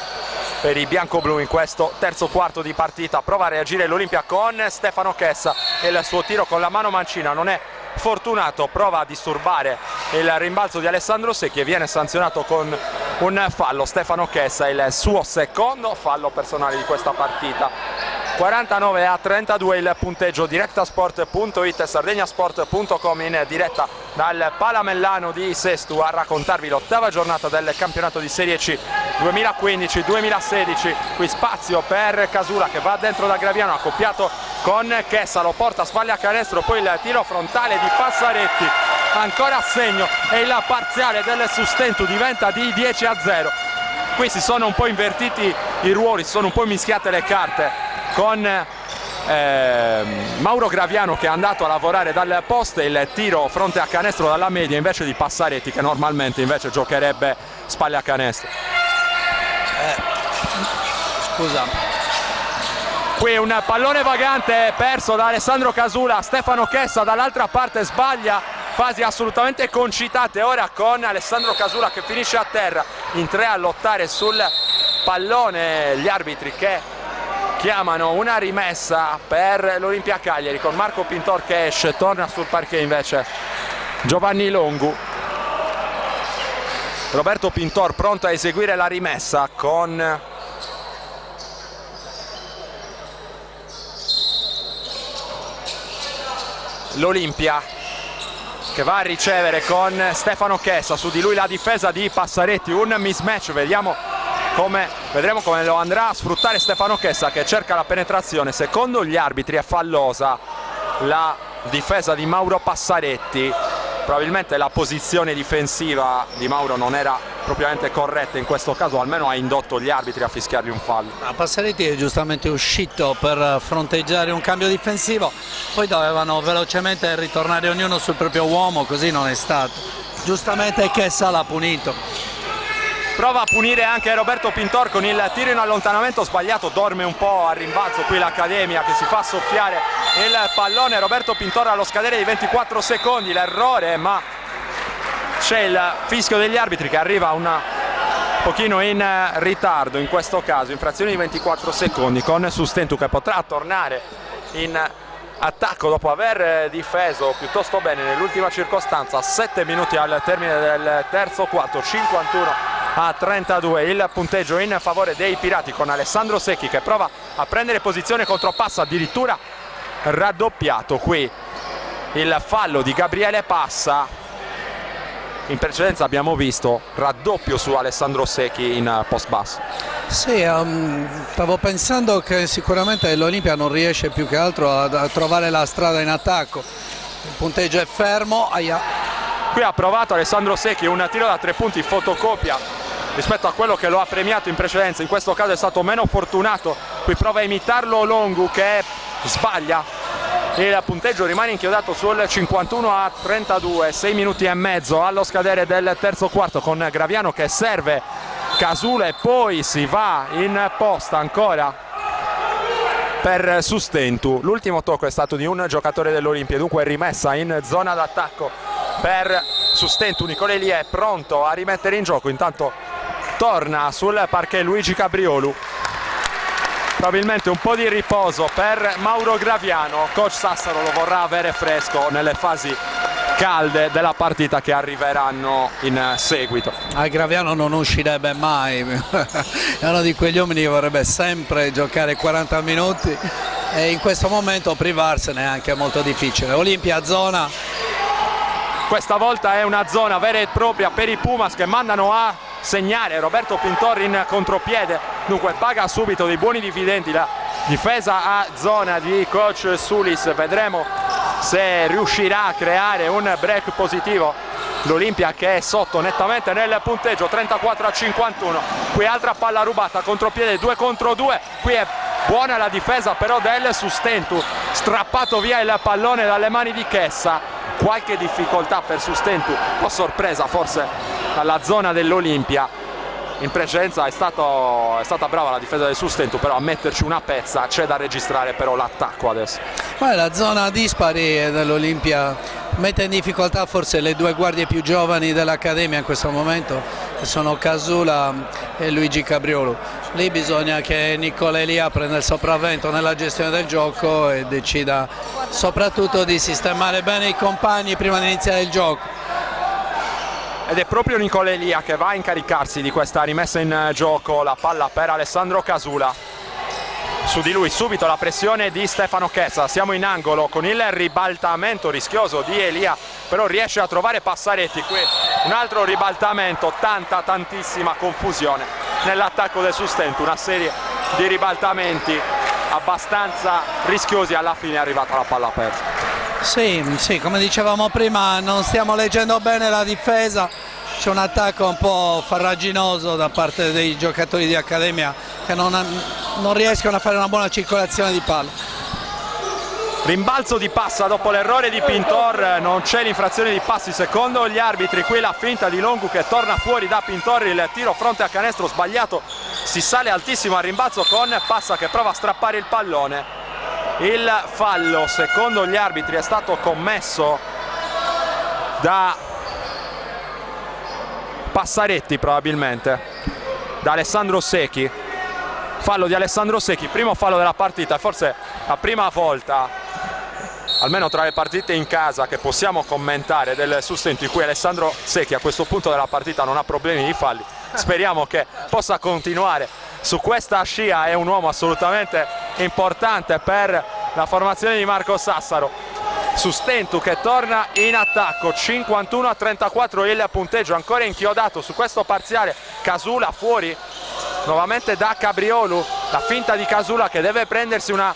per i biancoblu in questo terzo quarto di partita. Prova a reagire l'Olimpia con Stefano Chessa e il suo tiro con la mano mancina non è fortunato, prova a disturbare il rimbalzo di Alessandro Secchi e viene sanzionato con un fallo. Stefano Chessa, il suo secondo fallo personale di questa partita. 49-32 il punteggio. Directasport.it e sardegnasport.com in diretta dal Palamellano di Sestu a raccontarvi l'8ª giornata del campionato di Serie C 2015-2016. Qui spazio per Casula che va dentro da Graviano, accoppiato con Chessa, lo porta, sbaglia canestro, poi il tiro frontale di Passaretti, ancora a segno e il parziale del Sustentu diventa di 10-0. Qui si sono un po' invertiti i ruoli, si sono un po' mischiate le carte, con Mauro Graviano che è andato a lavorare dal post e il tiro fronte a canestro dalla media invece di Passaretti, che normalmente invece giocherebbe spalle a canestro. Scusa. Qui un pallone vagante perso da Alessandro Casula. Stefano Chessa dall'altra parte sbaglia, fasi assolutamente concitate ora con Alessandro Casula che finisce a terra, in 3 a lottare sul pallone gli arbitri che chiamano una rimessa per l'Olimpia Cagliari, con Marco Pintor che esce. Torna sul parquet invece Giovanni Longu. Roberto Pintor pronto a eseguire la rimessa con l'Olimpia, che va a ricevere con Stefano Chessa, su di lui la difesa di Passaretti, un mismatch, vedremo come lo andrà a sfruttare Stefano Chessa, che cerca la penetrazione. Secondo gli arbitri è fallosa la difesa di Mauro Passaretti, probabilmente la posizione difensiva di Mauro non era propriamente corretta in questo caso, almeno ha indotto gli arbitri a fischiargli un fallo. Passaretti è giustamente uscito per fronteggiare un cambio difensivo, poi dovevano velocemente ritornare ognuno sul proprio uomo, così non è stato. Giustamente Chessa l'ha punito. Prova a punire anche Roberto Pintor con il tiro in allontanamento sbagliato, dorme un po' al rimbalzo qui l'Accademia che si fa soffiare il pallone. Roberto Pintor allo scadere di 24 secondi, l'errore, ma c'è il fischio degli arbitri che arriva un pochino in ritardo in questo caso, infrazione di 24 secondi con Sustentu che potrà tornare in attacco dopo aver difeso piuttosto bene nell'ultima circostanza. 7 minuti al termine del terzo quarto, 51-32 il punteggio in favore dei Pirati, con Alessandro Secchi che prova a prendere posizione contro Passa, addirittura raddoppiato qui il fallo di Gabriele Passa. In precedenza abbiamo visto raddoppio su Alessandro Secchi in post basso. Sì, stavo pensando che sicuramente l'Olimpia non riesce più che altro a trovare la strada in attacco. Il punteggio è fermo. Qui ha provato Alessandro Secchi un tiro da 3 punti fotocopia rispetto a quello che lo ha premiato in precedenza, in questo caso è stato meno fortunato. Qui prova a imitarlo Longu che sbaglia il punteggio rimane inchiodato sul 51-32, 6 minuti e mezzo allo scadere del terzo quarto, con Graviano che serve Casula e poi si va in posta ancora per Sustentu. L'ultimo tocco è stato di un giocatore dell'Olimpia, dunque rimessa in zona d'attacco per Sustentu. Nicolelia è pronto a rimettere in gioco, intanto torna sul parquet Luigi Cabriolu. Probabilmente un po' di riposo per Mauro Graviano, coach Sassaro lo vorrà avere fresco nelle fasi calde della partita che arriveranno in seguito. A Graviano non uscirebbe mai, è uno di quegli uomini che vorrebbe sempre giocare 40 minuti e in questo momento privarsene è anche molto difficile. Olimpia zona. Questa volta è una zona vera e propria per i Pumas che mandano a segnare Roberto Pintor in contropiede, dunque paga subito dei buoni dividendi la difesa a zona di coach Sulis. Vedremo se riuscirà a creare un break positivo l'Olimpia, che è sotto nettamente nel punteggio 34-51. Qui altra palla rubata, contropiede 2 contro 2, qui è buona la difesa però del Sustentu, strappato via il pallone dalle mani di Chessa. Qualche difficoltà per Sustentu, un po' sorpresa forse alla zona dell'Olimpia. In precedenza è stata brava la difesa del Sustentu, però a metterci una pezza c'è da registrare però l'attacco adesso. La zona dispari dell'Olimpia mette in difficoltà forse le due guardie più giovani dell'Accademia in questo momento, che sono Casula e Luigi Cabriolo. Lì bisogna che Nicolelia prenda il sopravvento nella gestione del gioco e decida soprattutto di sistemare bene i compagni prima di iniziare il gioco. Ed è proprio Nicolelia che va a incaricarsi di questa rimessa in gioco. La palla per Alessandro Casula, su di lui subito la pressione di Stefano Chessa. Siamo in angolo con il ribaltamento rischioso di Elia, però riesce a trovare Passaretti. Qui un altro ribaltamento, tantissima confusione nell'attacco del Sustentu, una serie di ribaltamenti abbastanza rischiosi. Alla fine è arrivata la palla persa. Sì, come dicevamo prima non stiamo leggendo bene la difesa, c'è un attacco un po' farraginoso da parte dei giocatori di Accademia che non riescono a fare una buona circolazione di palla. Rimbalzo di Passa dopo l'errore di Pintor, non c'è l'infrazione di passi secondo gli arbitri. Qui la finta di Longu che torna fuori da Pintor, il tiro fronte a canestro sbagliato, si sale altissimo al rimbalzo con Passa che prova a strappare il pallone. Il fallo secondo gli arbitri è stato commesso da Passaretti, probabilmente da Alessandro Secchi. Fallo di Alessandro Secchi, primo fallo della partita, forse la prima volta almeno tra le partite in casa che possiamo commentare del Sustentu in cui Alessandro Secchi a questo punto della partita non ha problemi di falli. Speriamo che possa continuare su questa scia, è un uomo assolutamente importante per la formazione di Marco Sassaro. Sustentu che torna in attacco, 51-34 il punteggio, ancora inchiodato su questo parziale. Casula fuori nuovamente da Cabriolu, la finta di Casula che deve prendersi un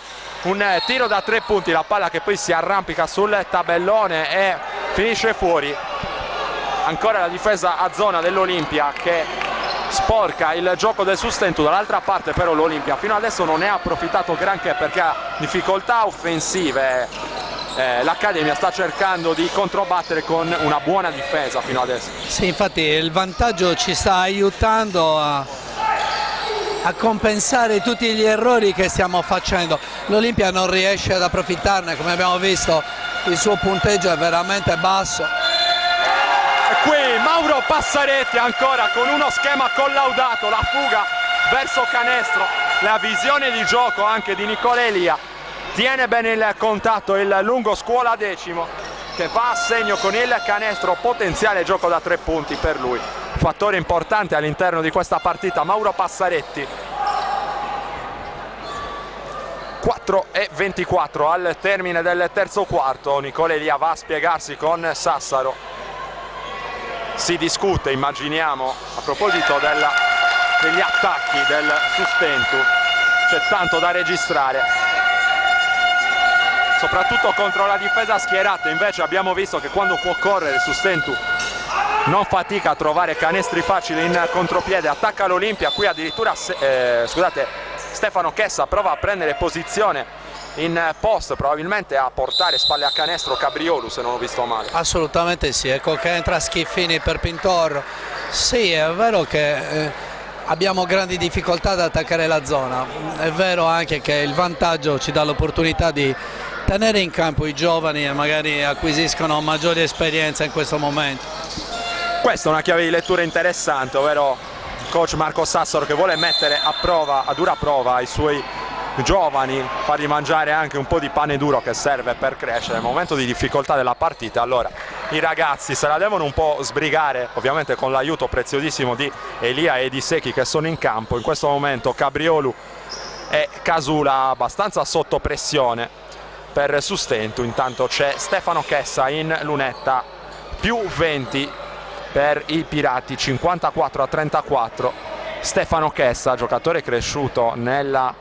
tiro da 3 punti, la palla che poi si arrampica sul tabellone e finisce fuori. Ancora la difesa a zona dell'Olimpia che sporca il gioco del Sustentu. Dall'altra parte però l'Olimpia fino adesso non ne ha approfittato granché perché ha difficoltà offensive. L'Accademia sta cercando di controbattere con una buona difesa fino adesso. Sì, infatti il vantaggio ci sta aiutando a compensare tutti gli errori che stiamo facendo. L'Olimpia non riesce ad approfittarne, come abbiamo visto il suo punteggio è veramente basso. E qui Mauro Passaretti ancora con uno schema collaudato, la fuga verso canestro, la visione di gioco anche di Nicolelia, tiene bene il contatto il lungo Scuola Decimo che va a segno con il canestro, potenziale gioco da 3 punti per lui, fattore importante all'interno di questa partita Mauro Passaretti. 4:24 al termine del terzo quarto, Nicolelia va a spiegarsi con Sassaro, si discute, immaginiamo, a proposito degli attacchi del Sustentu, c'è tanto da registrare, soprattutto contro la difesa schierata. Invece abbiamo visto che quando può correre il Sustentu non fatica a trovare canestri facili in contropiede, attacca l'Olimpia, qui addirittura Stefano Chessa prova a prendere posizione in post probabilmente a portare spalle a canestro Cabriolu, se non ho visto male. Assolutamente sì, ecco che entra Schiffini per Pintor. Sì, è vero che abbiamo grandi difficoltà ad attaccare la zona, è vero anche che il vantaggio ci dà l'opportunità di tenere in campo i giovani e magari acquisiscono maggiore esperienza in questo momento. Questa è una chiave di lettura interessante, ovvero coach Marco Sassaro che vuole mettere a dura prova i suoi giovani, fargli mangiare anche un po' di pane duro che serve per crescere nel momento di difficoltà della partita. Allora i ragazzi se la devono un po' sbrigare, ovviamente con l'aiuto preziosissimo di Elia e di Secchi che sono in campo. In questo momento Cabriolu e Casula abbastanza sotto pressione per Sustentu. Intanto c'è Stefano Chessa in lunetta, più 20 per i Pirati, 54-34. Stefano Chessa, giocatore cresciuto nella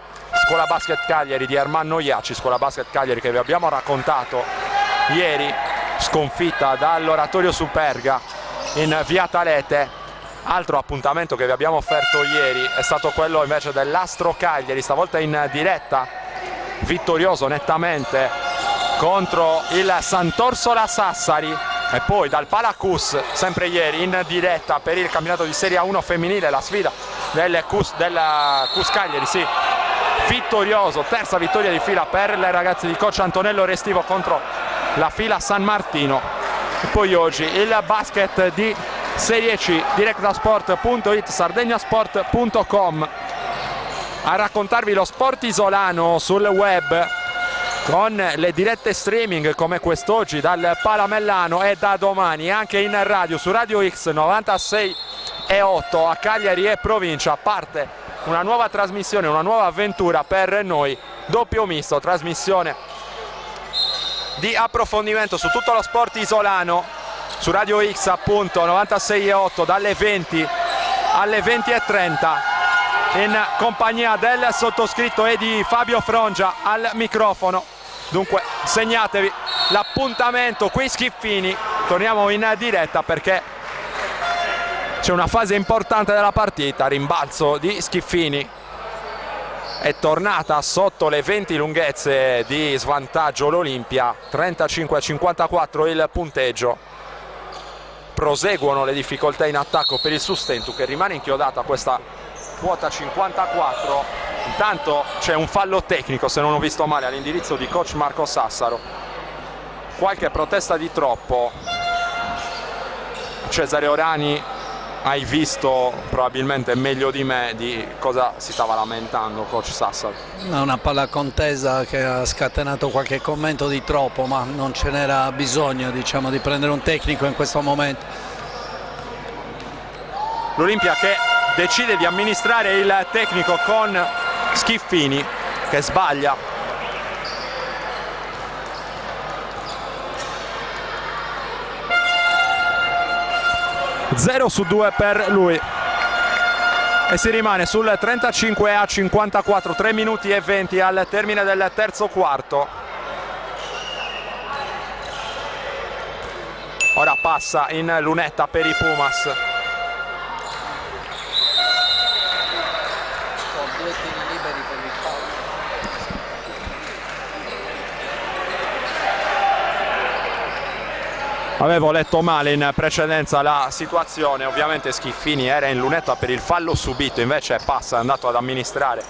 Scuola Basket Cagliari di Ermanno Iaci, Scuola Basket Cagliari che vi abbiamo raccontato ieri, sconfitta dall'Oratorio Superga in via Talete. Altro appuntamento che vi abbiamo offerto ieri è stato quello invece dell'Astro Cagliari, stavolta in diretta, vittorioso nettamente contro il Sant'Orsola Sassari. E poi dal Palacus, sempre ieri in diretta per il campionato di Serie A1 femminile, la sfida del Cus Cagliari, sì, vittorioso, terza vittoria di fila per le ragazze di coach Antonello Restivo contro la fila San Martino. E poi oggi il basket di Serie C, directasport.it, sardegnasport.com, a raccontarvi lo sport isolano sul web con le dirette streaming come quest'oggi dal Palamellano e da domani anche in radio su Radio X 96.8 a Cagliari e provincia. Parte una nuova trasmissione, una nuova avventura per noi, doppio misto, trasmissione di approfondimento su tutto lo sport isolano su Radio X appunto 96.8 dalle 20 alle 20.30 in compagnia del sottoscritto e di Fabio Frongia al microfono. Dunque segnatevi l'appuntamento qui Schiffini, torniamo in diretta perché c'è una fase importante della partita. Rimbalzo di Schiffini, è tornata sotto le 20 lunghezze di svantaggio l'Olimpia, 35-54 il punteggio. Proseguono le difficoltà in attacco per il Sustentu che rimane inchiodato a questa quota 54. Intanto c'è un fallo tecnico, se non ho visto male, all'indirizzo di coach Marco Sassaro. Qualche protesta di troppo. Cesare Orani, hai visto probabilmente meglio di me di cosa si stava lamentando coach Sassaro. Una palla contesa che ha scatenato qualche commento di troppo, ma non ce n'era bisogno, diciamo, di prendere un tecnico in questo momento. L'Olimpia che decide di amministrare il tecnico con Schiffini che sbaglia. Zero su 2 per lui e si rimane sul 35-54, 3 minuti e 20 al termine del terzo quarto. Ora passa in lunetta per i Pumas. Avevo letto male in precedenza la situazione, ovviamente Schiffini era in lunetta per il fallo subito, invece passa, è andato ad amministrare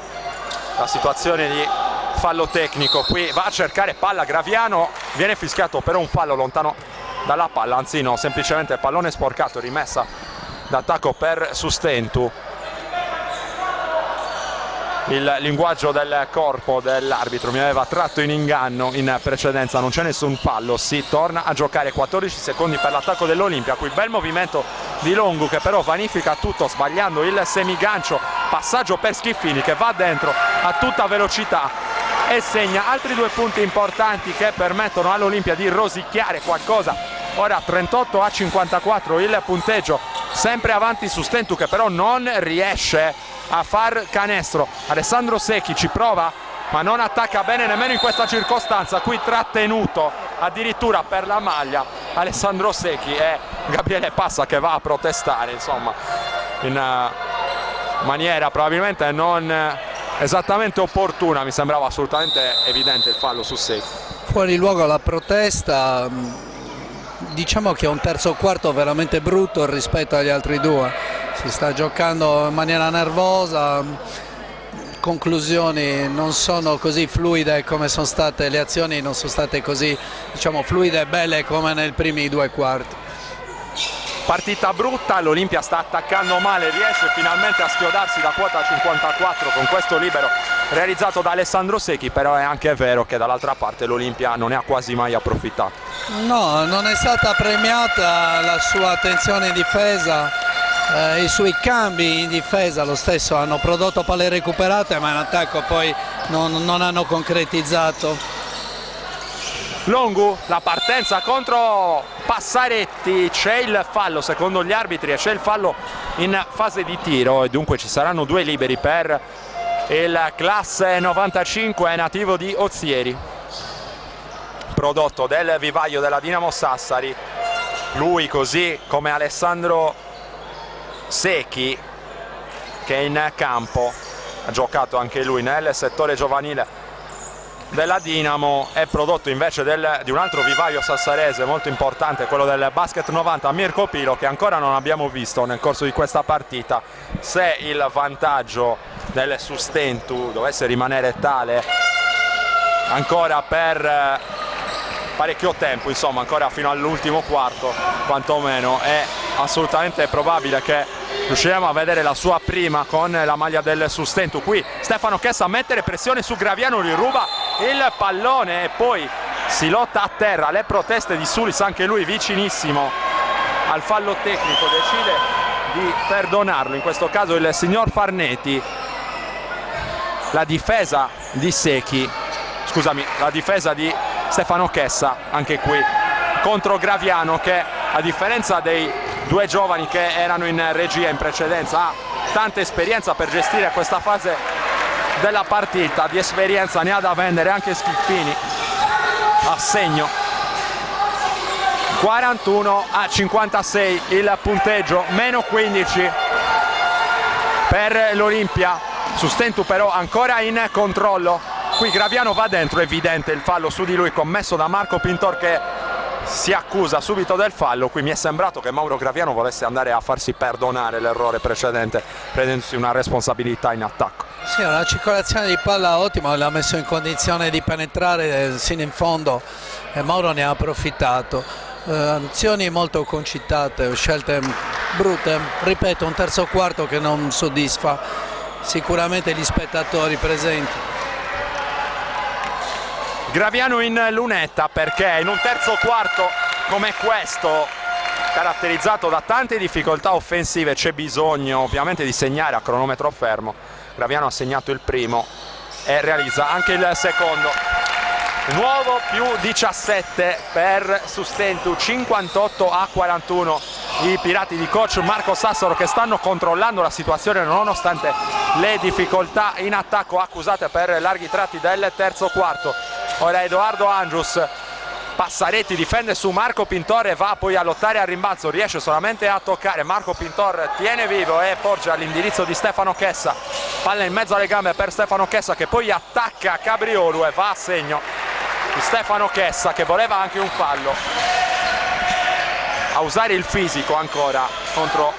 la situazione di fallo tecnico. Qui va a cercare palla Graviano, viene fischiato per un fallo lontano dalla palla, anzi no, semplicemente pallone sporcato, rimessa d'attacco per Sustentu. Il linguaggio del corpo dell'arbitro mi aveva tratto in inganno in precedenza, non c'è nessun fallo, si torna a giocare. 14 secondi per l'attacco dell'Olimpia, qui bel movimento di Longu che però vanifica tutto sbagliando il semigancio, passaggio per Schiffini che va dentro a tutta velocità e segna altri 2 punti importanti che permettono all'Olimpia di rosicchiare qualcosa. Ora 38-54 il punteggio, sempre avanti Sustentu che però non riesce a far canestro. Alessandro Secchi ci prova ma non attacca bene nemmeno in questa circostanza, qui trattenuto addirittura per la maglia Alessandro Secchi e Gabriele Passa che va a protestare, insomma in maniera probabilmente non esattamente opportuna, mi sembrava assolutamente evidente il fallo su Secchi. Fuori luogo la protesta, diciamo che è un terzo quarto veramente brutto rispetto agli altri due, si sta giocando in maniera nervosa, conclusioni non sono così fluide come sono state, le azioni non sono state così, diciamo, fluide e belle come nei primi due quarti. Partita brutta, l'Olimpia sta attaccando male, riesce finalmente a schiodarsi da quota 54 con questo libero realizzato da Alessandro Secchi, però è anche vero che dall'altra parte l'Olimpia non ne ha quasi mai approfittato. No, non è stata premiata la sua attenzione in difesa, i suoi cambi in difesa lo stesso, hanno prodotto palle recuperate ma in attacco poi non hanno concretizzato. Longu, la partenza contro Passaretti, c'è il fallo secondo gli arbitri e c'è il fallo in fase di tiro e dunque ci saranno due liberi per il classe 95 nativo di Ozieri, prodotto del vivaio della Dinamo Sassari. Lui, così come Alessandro Secchi, che è in campo, ha giocato anche lui nel settore giovanile della Dinamo, è prodotto invece di un altro vivaio sassarese molto importante, quello del Basket 90, Mirko Pilo, che ancora non abbiamo visto nel corso di questa partita se il vantaggio del Sustentu dovesse rimanere tale ancora per parecchio tempo, insomma ancora fino all'ultimo quarto quantomeno. È assolutamente probabile che riusciremo a vedere la sua prima con la maglia del Sustentu. Qui Stefano Chessa a mettere pressione su Graviano, gli ruba il pallone e poi si lotta a terra. Le proteste di Sulis, anche lui vicinissimo al fallo tecnico, decide di perdonarlo, in questo caso il signor Farneti. La difesa di Secchi, scusami, la difesa di Stefano Chessa anche qui contro Graviano, che a differenza dei due giovani che erano in regia in precedenza ha tanta esperienza per gestire questa fase della partita, di esperienza ne ha da vendere anche Schiffini. A segno 41-56 il punteggio, meno 15 per l'Olimpia. Sustentu però ancora in controllo. Qui Graviano va dentro, evidente il fallo su di lui commesso da Marco Pintor, che si accusa subito del fallo. Qui mi è sembrato che Mauro Graviano volesse andare a farsi perdonare l'errore precedente, prendendosi una responsabilità in attacco. Sì, una circolazione di palla ottima, l'ha messo in condizione di penetrare sino in fondo e Mauro ne ha approfittato. Azioni molto concitate, scelte brutte, ripeto, un terzo quarto che non soddisfa sicuramente gli spettatori presenti. Graviano in lunetta perché in un terzo quarto come questo, caratterizzato da tante difficoltà offensive, c'è bisogno ovviamente di segnare a cronometro fermo. Graviano ha segnato il primo e realizza anche il secondo. Nuovo più 17 per Sustentu, 58-41. I pirati di coach Marco Sassaro, che stanno controllando la situazione nonostante le difficoltà in attacco accusate per larghi tratti del terzo quarto. Ora Edoardo Angius, Passaretti difende su Marco Pintor e va poi a lottare al rimbalzo, riesce solamente a toccare. Marco Pintor tiene vivo e porge all'indirizzo di Stefano Chessa, palla in mezzo alle gambe per Stefano Chessa, che poi attacca Cabriolu e va a segno di Stefano Chessa, che voleva anche un fallo, a usare il fisico ancora contro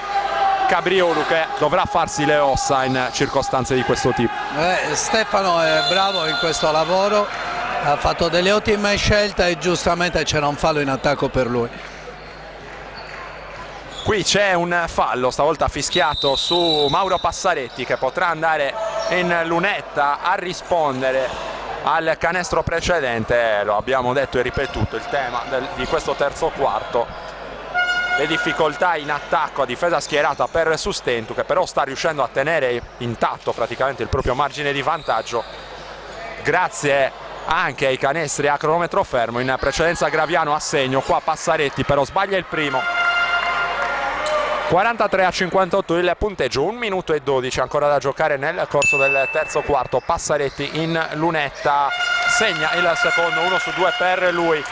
Cabriolu, che dovrà farsi le ossa in circostanze di questo tipo. Stefano è bravo in questo lavoro, ha fatto delle ottime scelte e giustamente c'era un fallo in attacco per lui. Qui c'è un fallo, stavolta fischiato su Mauro Passaretti, che potrà andare in lunetta a rispondere al canestro precedente. Lo abbiamo detto e ripetuto, il tema di questo terzo quarto, le difficoltà in attacco a difesa schierata per Sustentu, che però sta riuscendo a tenere intatto praticamente il proprio margine di vantaggio grazie anche ai canestri a cronometro fermo. In precedenza Graviano a segno, qua Passaretti però sbaglia il primo. 43-58 il punteggio, 1 minuto e 12 ancora da giocare nel corso del terzo quarto. Passaretti in lunetta segna il secondo, 1 su 2 per lui.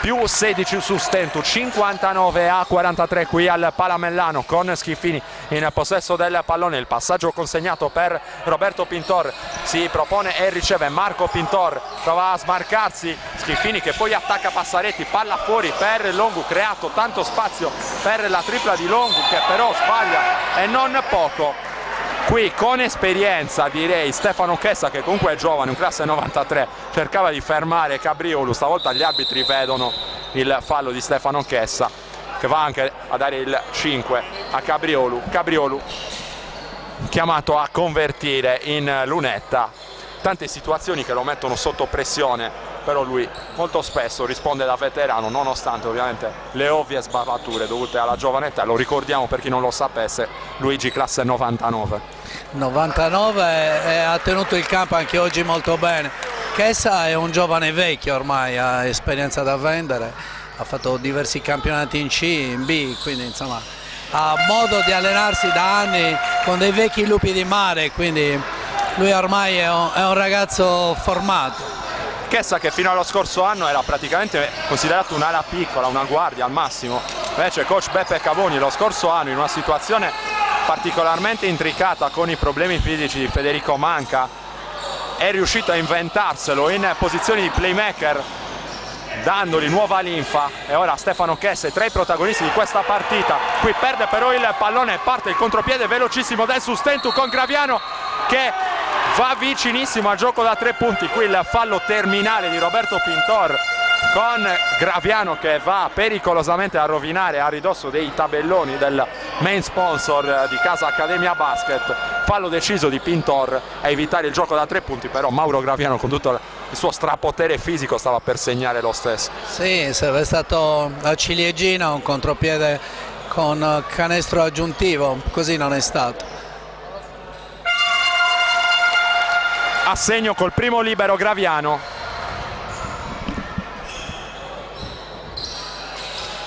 più 16 su Stentu, 59-43 qui al Palamellano, con Schiffini in possesso del pallone. Il passaggio consegnato per Roberto Pintor, si propone e riceve Marco Pintor, prova a smarcarsi Schiffini che poi attacca Passaretti, palla fuori per Longu, creato tanto spazio per la tripla di Longu che però sbaglia e non poco. Qui con esperienza direi Stefano Chessa, che comunque è giovane, un classe 93, cercava di fermare Cabriolu. Stavolta gli arbitri vedono il fallo di Stefano Chessa, che va anche a dare il 5 a Cabriolu. Cabriolu chiamato a convertire in lunetta. Tante situazioni che lo mettono sotto pressione, però lui molto spesso risponde da veterano, nonostante ovviamente le ovvie sbavature dovute alla giovane età. Lo ricordiamo per chi non lo sapesse, Luigi classe 99. 99 e ha tenuto il campo anche oggi molto bene. Chessa è un giovane vecchio ormai, ha esperienza da vendere, ha fatto diversi campionati in C, in B, quindi insomma ha modo di allenarsi da anni con dei vecchi lupi di mare, quindi lui ormai è un ragazzo formato. Chessa che fino allo scorso anno era praticamente considerato un'ala piccola, una guardia al massimo, invece coach Beppe Cavoni lo scorso anno, in una situazione particolarmente intricata con i problemi fisici di Federico Manca, è riuscito a inventarselo in posizioni di playmaker, dandogli nuova linfa. E ora Stefano Chessa è tra i protagonisti di questa partita. Qui perde però il pallone, parte il contropiede velocissimo del Sustentu con Graviano che va vicinissimo al gioco da 3 punti. Qui il fallo terminale di Roberto Pintor con Graviano che va pericolosamente a rovinare a ridosso dei tabelloni del main sponsor di casa Accademia Basket. Fallo deciso di Pintor a evitare il gioco da 3 punti, però Mauro Graviano con tutto il suo strapotere fisico stava per segnare lo stesso. Sì, sarebbe stato a ciliegina un contropiede con canestro aggiuntivo, così non è stato. Assegno col primo libero Graviano.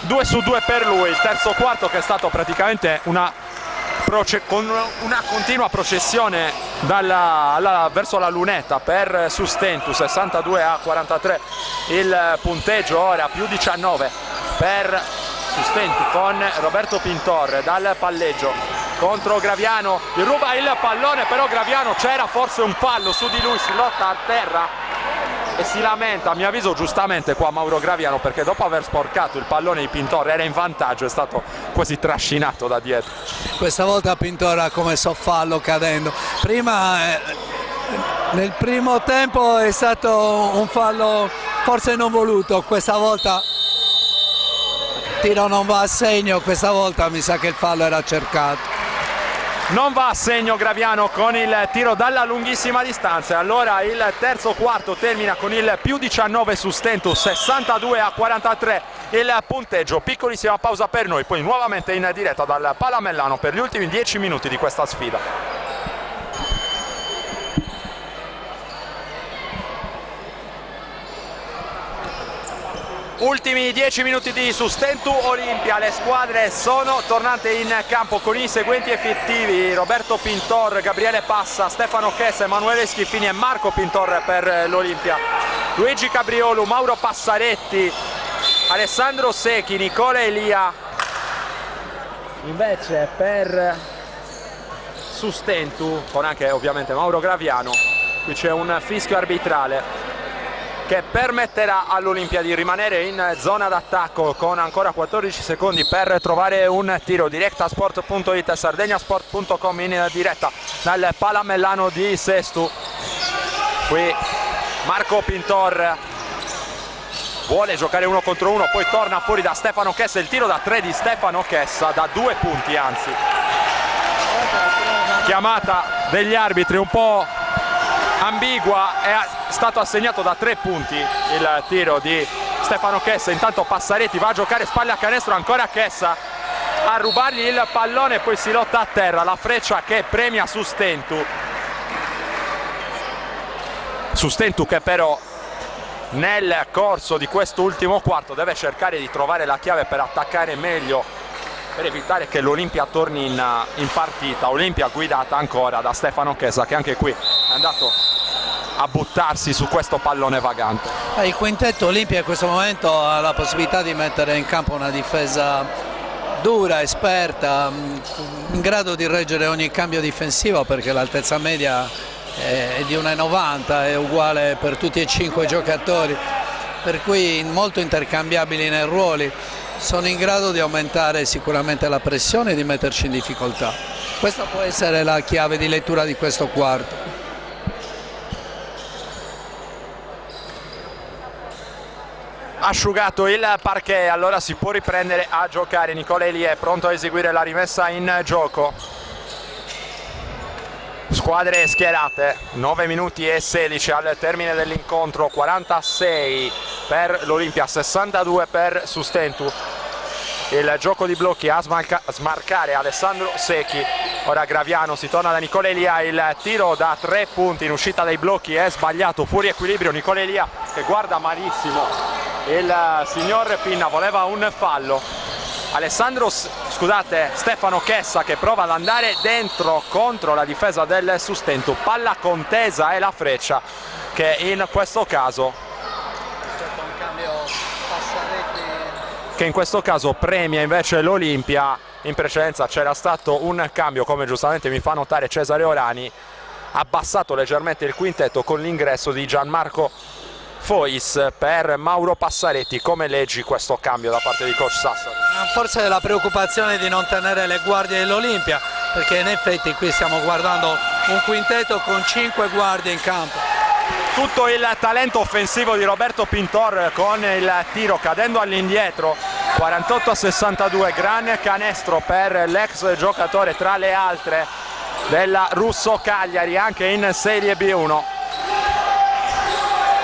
2 su 2 per lui, il terzo quarto che è stato praticamente con una continua processione verso la lunetta per Sustentu, 62-43 il punteggio, ora più 19 per Sustentu con Roberto Pintor dal palleggio contro Graviano, gli ruba il pallone, però Graviano c'era forse un fallo su di lui, si lotta a terra e si lamenta, a mio avviso giustamente qua Mauro Graviano, perché dopo aver sporcato il pallone di Pintor era in vantaggio, è stato quasi trascinato da dietro. Questa volta Pintor ha commesso fallo cadendo, prima nel primo tempo è stato un fallo forse non voluto, questa volta tiro non va a segno, questa volta mi sa che il fallo era cercato. Non va a segno Graviano con il tiro dalla lunghissima distanza. Allora il terzo quarto termina con il più 19 su Stentu, 62-43 il punteggio. Piccolissima pausa per noi, poi nuovamente in diretta dal Palamellano per gli ultimi 10 minuti di questa sfida. Ultimi 10 minuti di Sustentu Olimpia, le squadre sono tornate in campo con i seguenti effettivi: Roberto Pintor, Gabriele Passa, Stefano Chessa, Emanuele Schiffini e Marco Pintor per l'Olimpia, Luigi Cabriolu, Mauro Passaretti, Alessandro Secchi, Nicola Elia. Invece per Sustentu, con anche ovviamente Mauro Graviano, qui c'è un fischio arbitrale che permetterà all'Olimpia di rimanere in zona d'attacco con ancora 14 secondi per trovare un tiro. Directasport.it, sardegnasport.com in diretta dal Palamellano di Sestu. Qui Marco Pintor vuole giocare 1 contro 1, poi torna fuori da Stefano Chessa, il tiro da 3 di Stefano Chessa, da 2 punti anzi. Chiamata degli arbitri un po' ambigua, è stato assegnato da 3 punti il tiro di Stefano Chessa. Intanto Passaretti va a giocare spalle a canestro, ancora Chessa a rubargli il pallone, poi si lotta a terra, la freccia che premia Sustentu che però nel corso di questo ultimo quarto deve cercare di trovare la chiave per attaccare meglio, per evitare che l'Olimpia torni in partita. Olimpia guidata ancora da Stefano Chessa, che anche qui è andato a buttarsi su questo pallone vagante. Il quintetto Olimpia in questo momento ha la possibilità di mettere in campo una difesa dura, esperta, in grado di reggere ogni cambio difensivo, perché l'altezza media è di 1,90, è uguale per tutti e 5 i giocatori, per cui molto intercambiabili nei ruoli, sono in grado di aumentare sicuramente la pressione e di metterci in difficoltà. Questa può essere la chiave di lettura di questo quarto. Asciugato il parquet, allora si può riprendere a giocare. Nicola Elia è pronto a eseguire la rimessa in gioco. Squadre schierate, 9 minuti e 16 al termine dell'incontro, 46 per l'Olimpia, 62 per Sustentu. Il gioco di blocchi a smarcare Alessandro Secchi. Ora Graviano, si torna da Nicola Elia, il tiro da 3 punti in uscita dai blocchi è sbagliato, fuori equilibrio. Nicola Elia che guarda malissimo il signor Pinna, voleva un fallo. Stefano Chessa che prova ad andare dentro contro la difesa del Sustentu. Palla contesa è la Freccia che in questo caso premia invece l'Olimpia. In precedenza c'era stato un cambio, come giustamente mi fa notare Cesare Orani, abbassato leggermente il quintetto con l'ingresso di Gianmarco Fois per Mauro Passaretti. Come leggi questo cambio da parte di coach Sassari? Forse la preoccupazione di non tenere le guardie dell'Olimpia, perché in effetti qui stiamo guardando un quintetto con 5 guardie in campo. Tutto il talento offensivo di Roberto Pintor con il tiro cadendo all'indietro, 48-62, gran canestro per l'ex giocatore tra le altre della Russo Cagliari anche in Serie B1.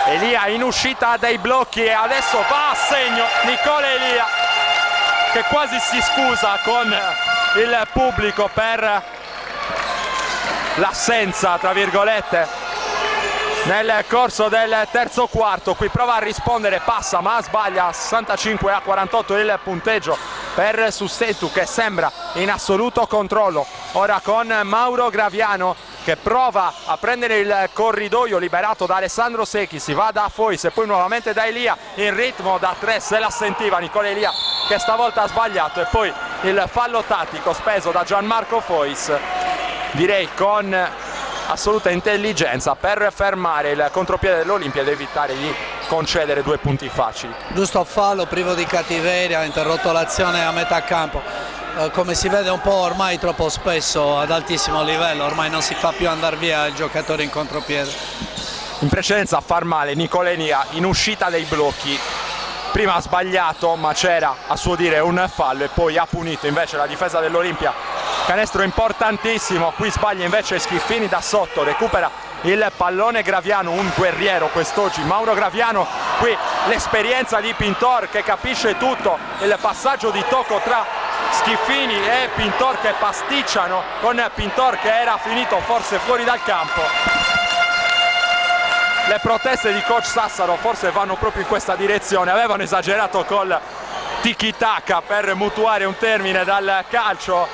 Elia in uscita dai blocchi e adesso va a segno Nicola Elia, che quasi si scusa con il pubblico per l'assenza, tra virgolette, nel corso del terzo quarto. Qui prova a rispondere, passa ma sbaglia, 65-48 il punteggio per Sustentu che sembra in assoluto controllo. Ora con Mauro Graviano che prova a prendere il corridoio liberato da Alessandro Secchi, si va da Fois e poi nuovamente da Elia in ritmo da 3, se la sentiva Nicola Elia che stavolta ha sbagliato, e poi il fallo tattico speso da Gianmarco Fois, direi con assoluta intelligenza, per fermare il contropiede dell'Olimpia ed evitare di concedere 2 punti facili. Giusto fallo, privo di cattiveria, ha interrotto l'azione a metà campo. Come si vede un po' ormai troppo spesso ad altissimo livello, ormai non si fa più andare via il giocatore in contropiede. In precedenza a far male Nicola Elia in uscita dei blocchi, prima ha sbagliato ma c'era a suo dire un fallo e poi ha punito invece la difesa dell'Olimpia. Canestro importantissimo, qui sbaglia invece Schiffini da sotto, recupera il pallone Graviano, un guerriero quest'oggi Mauro Graviano. Qui l'esperienza di Pintor che capisce tutto, il passaggio di tocco tra Schiffini e Pintor che pasticciano, con Pintor che era finito forse fuori dal campo. Le proteste di coach Sassaro forse vanno proprio in questa direzione, avevano esagerato col tiki-taka per mutuare un termine dal calcio.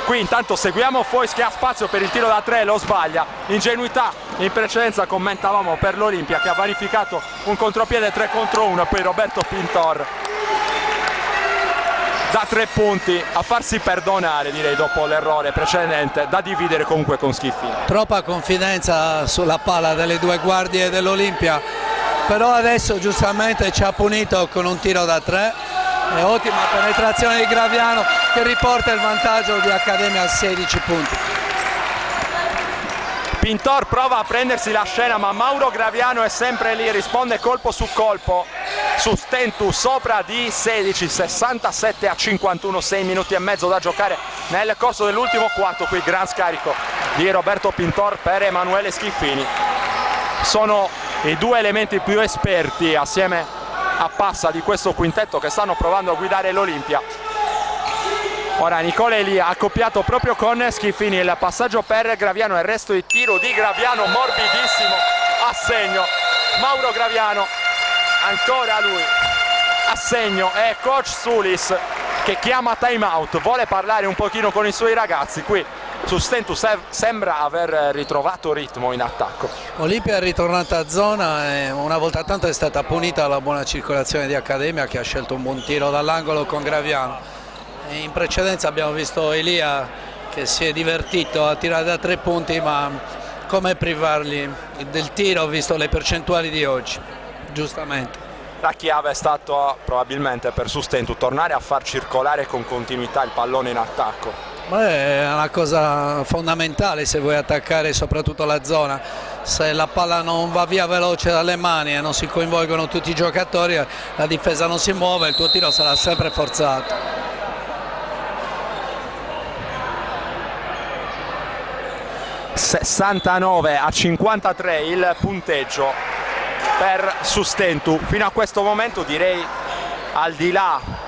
Qui intanto seguiamo Fois che ha spazio per il tiro da 3, lo sbaglia. Ingenuità, in precedenza commentavamo per l'Olimpia che ha vanificato un contropiede 3 contro 1, poi Roberto Pintor da 3 punti a farsi perdonare, direi, dopo l'errore precedente, da dividere comunque con Schiffini. Troppa confidenza sulla palla delle 2 guardie dell'Olimpia, però adesso giustamente ci ha punito con un tiro da 3. È ottima penetrazione di Graviano che riporta il vantaggio di Accademia a 16 punti. Pintor prova a prendersi la scena ma Mauro Graviano è sempre lì, risponde colpo su colpo. Sustentu sopra di 16, 67-51, 6 minuti e mezzo da giocare nel corso dell'ultimo quarto. Qui gran scarico di Roberto Pintor per Emanuele Schiffini. Sono i 2 elementi più esperti assieme a Passa di questo quintetto che stanno provando a guidare l'Olimpia. Ora Nicola Elia accoppiato proprio con Schiffini, il passaggio per Graviano, il resto di tiro di Graviano morbidissimo a segno. Mauro Graviano, ancora lui a segno, è coach Sulis che chiama time out, vuole parlare un pochino con i suoi ragazzi. Qui Sustentus sembra aver ritrovato ritmo in attacco. Olimpia è ritornata a zona e una volta tanto è stata punita la buona circolazione di Accademia, che ha scelto un buon tiro dall'angolo con Graviano. E in precedenza abbiamo visto Elia che si è divertito a tirare da 3 punti, ma come privarli del tiro visto le percentuali di oggi, giustamente. La chiave è stata probabilmente per Sustentus tornare a far circolare con continuità il pallone in attacco. È una cosa fondamentale se vuoi attaccare soprattutto la zona. Se la palla non va via veloce dalle mani e non si coinvolgono tutti i giocatori, la difesa non si muove, il tuo tiro sarà sempre forzato. 69-53 il punteggio per Sustentus. Fino a questo momento direi, al di là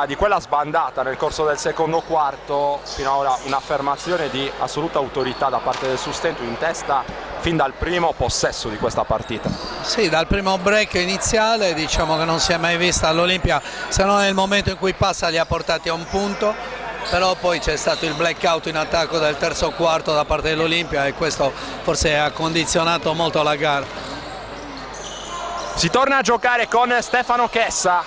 di quella sbandata nel corso del secondo quarto, fino ad ora un'affermazione di assoluta autorità da parte del Sustentus in testa fin dal primo possesso di questa partita. Sì, dal primo break iniziale diciamo che non si è mai vista all'Olimpia, se non nel momento in cui Passa li ha portati a un punto, però poi c'è stato il blackout in attacco del terzo quarto da parte dell'Olimpia e questo forse ha condizionato molto la gara. Si torna a giocare con Stefano Chessa,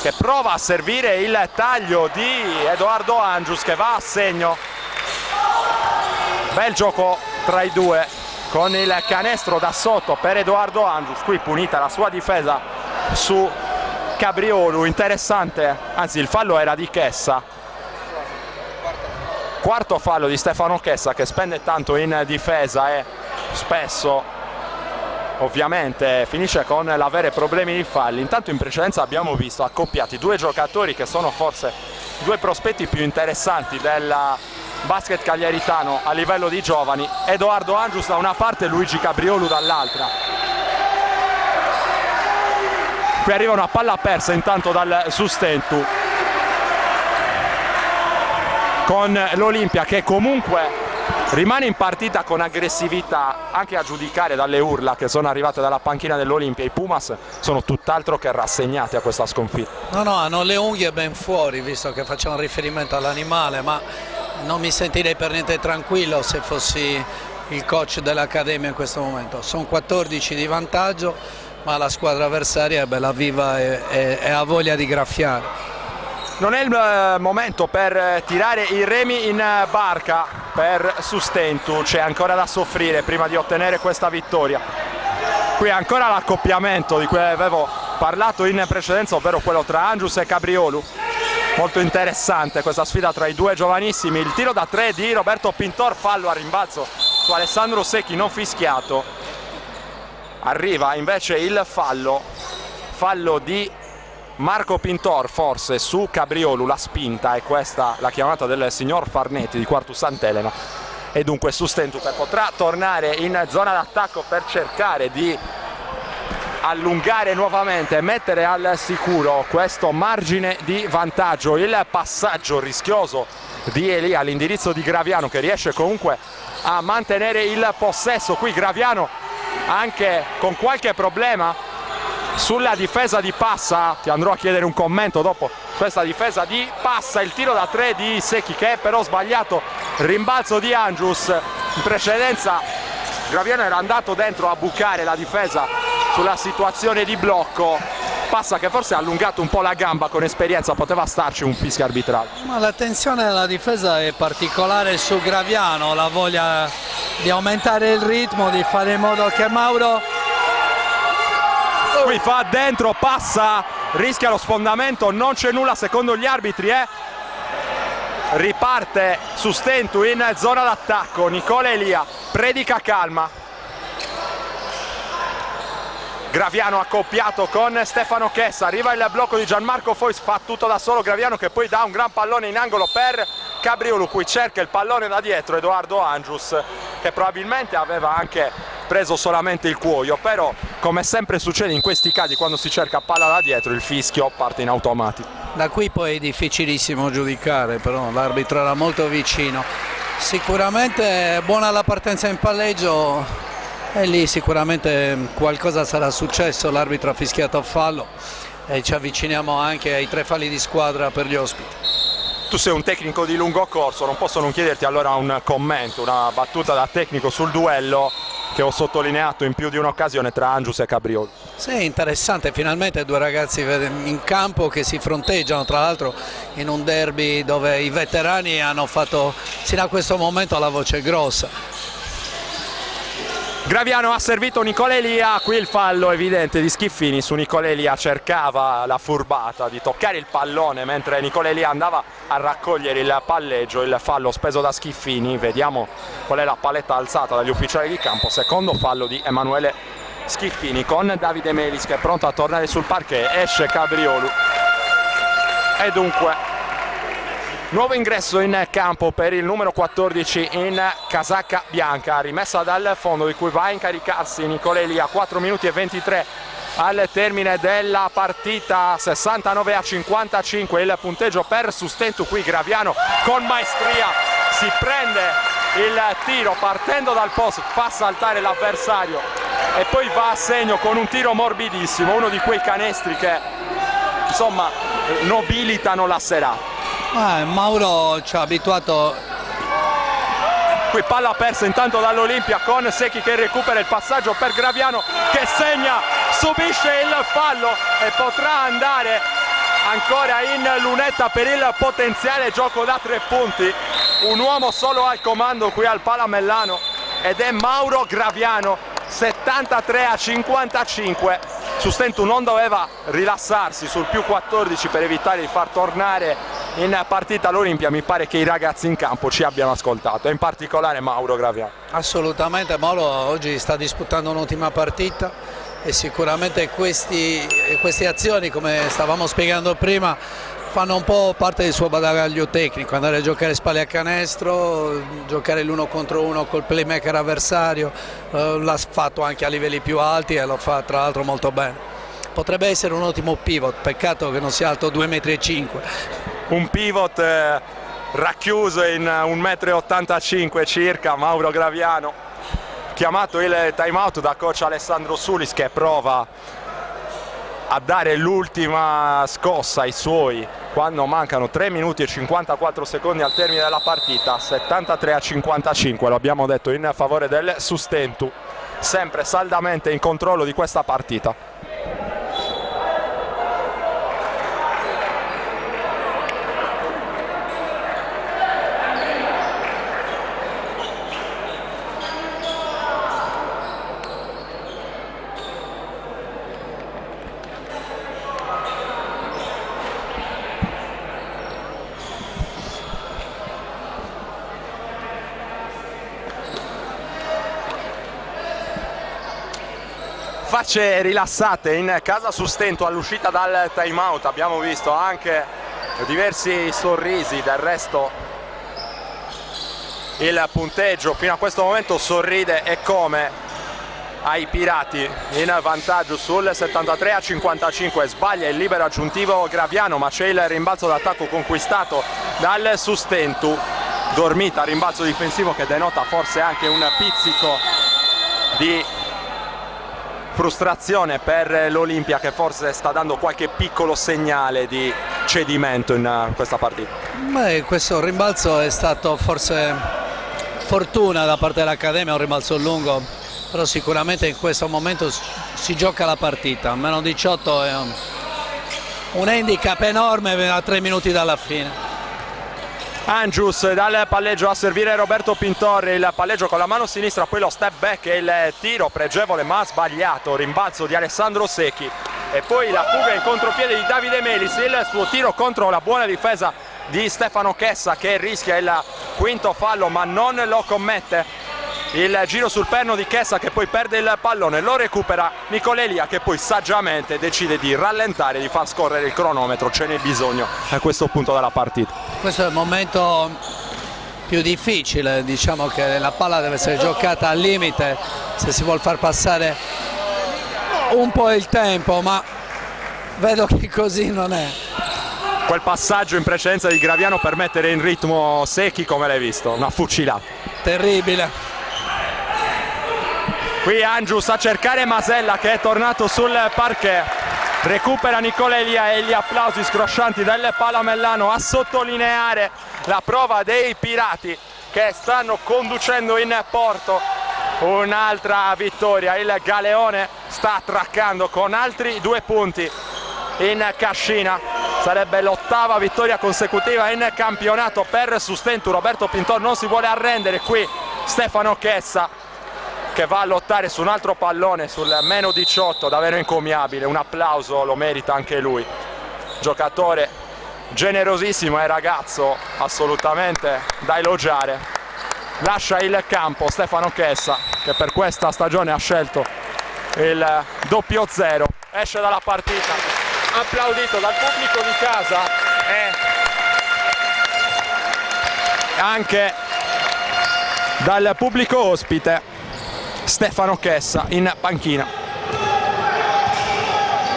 che prova a servire il taglio di Edoardo Angius, che va a segno. Bel gioco tra i due, con il canestro da sotto per Edoardo Angius. Qui punita la sua difesa su Cabriolu. Interessante, anzi il fallo era di Chessa. Quarto fallo di Stefano Chessa, che spende tanto in difesa e spesso ovviamente finisce con l'avere problemi di falli. Intanto in precedenza abbiamo visto accoppiati due giocatori che sono forse due prospetti più interessanti del basket cagliaritano a livello di giovani: Edoardo Angius da una parte e Luigi Cabriolu dall'altra. Qui arriva una palla persa intanto dal Sustentus, con l'Olimpia che comunque rimane in partita con aggressività, anche a giudicare dalle urla che sono arrivate dalla panchina dell'Olimpia. I Pumas sono tutt'altro che rassegnati a questa sconfitta. No, hanno le unghie ben fuori, visto che facciamo riferimento all'animale, ma non mi sentirei per niente tranquillo se fossi il coach dell'Accademia in questo momento. Sono 14 di vantaggio, ma la squadra avversaria è bella viva e ha voglia di graffiare. Non è il momento per tirare i remi in barca per Sustentus, c'è ancora da soffrire prima di ottenere questa vittoria. Qui ancora l'accoppiamento di cui avevo parlato in precedenza, ovvero quello tra Angius e Cabriolu. Molto interessante questa sfida tra i due giovanissimi. Il tiro da 3 di Roberto Pintor, fallo a rimbalzo su Alessandro Secchi, non fischiato. Arriva invece il fallo di Marco Pintor forse su Cabriolu, la spinta è questa la chiamata del signor Farnetti di Quartus Sant'Elena, e dunque Sustentus potrà tornare in zona d'attacco per cercare di allungare nuovamente e mettere al sicuro questo margine di vantaggio. Il passaggio rischioso di Elia all'indirizzo di Graviano, che riesce comunque a mantenere il possesso. Qui Graviano anche con qualche problema sulla difesa di Passa, ti andrò a chiedere un commento dopo questa difesa di Passa. Il tiro da 3 di Secchi che è però sbagliato, rimbalzo di Angius. In precedenza Graviano era andato dentro a bucare la difesa sulla situazione di blocco. Passa che forse ha allungato un po' la gamba, con esperienza poteva starci un fischio arbitrale. Ma la tensione della difesa è particolare su Graviano, la voglia di aumentare il ritmo, di fare in modo che Mauro... Qui fa dentro, Passa, rischia lo sfondamento, non c'è nulla secondo gli arbitri. Riparte Sustentus in zona d'attacco, Nicola Elia predica calma. Graviano accoppiato con Stefano Chessa, arriva il blocco di Gianmarco Fois, fa tutto da solo Graviano, che poi dà un gran pallone in angolo per Cabriolu, cui cerca il pallone da dietro Edoardo Angius, che probabilmente aveva anche preso solamente il cuoio, però come sempre succede in questi casi, quando si cerca palla da dietro il fischio parte in automatico. Da qui poi è difficilissimo giudicare, però l'arbitro era molto vicino. Sicuramente è buona la partenza in palleggio e lì sicuramente qualcosa sarà successo, l'arbitro ha fischiato fallo e ci avviciniamo anche ai 3 falli di squadra per gli ospiti. Tu sei un tecnico di lungo corso, non posso non chiederti allora un commento, una battuta da tecnico sul duello che ho sottolineato in più di un'occasione tra Angius e Cabrioli. Sì, interessante, finalmente due ragazzi in campo che si fronteggiano, tra l'altro in un derby dove i veterani hanno fatto sino a questo momento la voce grossa. Graviano ha servito Nicola Elia, qui il fallo evidente di Schiffini su Nicola Elia, cercava la furbata di toccare il pallone mentre Nicola Elia andava a raccogliere il palleggio, il fallo speso da Schiffini. Vediamo qual è la paletta alzata dagli ufficiali di campo, secondo fallo di Emanuele Schiffini con Davide Melis che è pronto a tornare sul parquet, esce Cabriolu e dunque nuovo ingresso in campo per il numero 14 in casacca bianca, rimessa dal fondo di cui va a incaricarsi Nicola Elia. 4 minuti e 23 al termine della partita, 69-55 il punteggio per Sustentu. Qui Graviano con maestria si prende il tiro partendo dal post, fa saltare l'avversario e poi va a segno con un tiro morbidissimo, uno di quei canestri che insomma nobilitano la serata. Mauro ci ha abituato. Qui palla persa intanto dall'Olimpia con Secchi che recupera il passaggio per Graviano che segna, subisce il fallo e potrà andare ancora in lunetta per il potenziale gioco da 3 punti. Un uomo solo al comando qui al Palamellano ed è Mauro Graviano. 73-55. Sustentu non doveva rilassarsi sul più 14 per evitare di far tornare in partita l'Olimpia. Mi pare che i ragazzi in campo ci abbiano ascoltato e in particolare Mauro Graviano. Assolutamente, Mauro oggi sta disputando un'ottima partita e sicuramente queste azioni, come stavamo spiegando prima, fanno un po' parte del suo bagaglio tecnico, andare a giocare spalle a canestro, giocare l'uno contro uno col playmaker avversario, l'ha fatto anche a livelli più alti e lo fa tra l'altro molto bene. Potrebbe essere un ottimo pivot, peccato che non sia alto 2,5 m. Un pivot racchiuso in 1,85 m circa, Mauro Graviano. Chiamato il time out da coach Alessandro Sulis che prova a dare l'ultima scossa ai suoi quando mancano 3 minuti e 54 secondi al termine della partita. 73-55, lo abbiamo detto, in favore del Sustentu, sempre saldamente in controllo di questa partita. Facce rilassate in casa Sustentu all'uscita dal time out, abbiamo visto anche diversi sorrisi, del resto il punteggio fino a questo momento sorride e come ai Pirati in vantaggio sul 73-55. Sbaglia il libero aggiuntivo Graviano, ma c'è il rimbalzo d'attacco conquistato dal Sustentu. Dormita, rimbalzo difensivo che denota forse anche un pizzico di frustrazione per l'Olimpia, che forse sta dando qualche piccolo segnale di cedimento in questa partita. Questo rimbalzo è stato forse fortuna da parte dell'Accademia, un rimbalzo lungo, però sicuramente in questo momento si gioca la partita. Meno 18 è un handicap enorme a 3 minuti dalla fine. Angius dal palleggio a servire Roberto Pintorri, il palleggio con la mano sinistra, poi lo step back e il tiro pregevole ma sbagliato, rimbalzo di Alessandro Secchi e poi la fuga in contropiede di Davide Melis, il suo tiro contro la buona difesa di Stefano Chessa che rischia il quinto fallo ma non lo commette. Il giro sul perno di Chessa che poi perde il pallone, lo recupera Nicola Elia che poi saggiamente decide di rallentare, di far scorrere il cronometro, ce n'è bisogno a questo punto della partita. Questo è il momento più difficile, diciamo che la palla deve essere giocata al limite se si vuol far passare un po' il tempo, ma vedo che così non è. Quel passaggio in precedenza di Graviano per mettere in ritmo Secchi, come l'hai visto? Una fucilata. Terribile. Qui Angius a cercare Masella che è tornato sul parquet. recupera Nicola Elia e gli applausi scroscianti del Palamellano a sottolineare la prova dei Pirati che stanno conducendo in porto un'altra vittoria. Il Galeone sta attraccando con altri 2 punti in cascina, sarebbe l'8ª vittoria consecutiva in campionato per Sustentu. Roberto Pintor non si vuole arrendere, qui Stefano Chessa che va a lottare su un altro pallone sul meno 18, davvero encomiabile, un applauso lo merita anche lui, giocatore generosissimo e ragazzo assolutamente da elogiare. Lascia il campo Stefano Chessa che per questa stagione ha scelto il 00, esce dalla partita applaudito dal pubblico di casa e anche dal pubblico ospite. Stefano Chessa in panchina.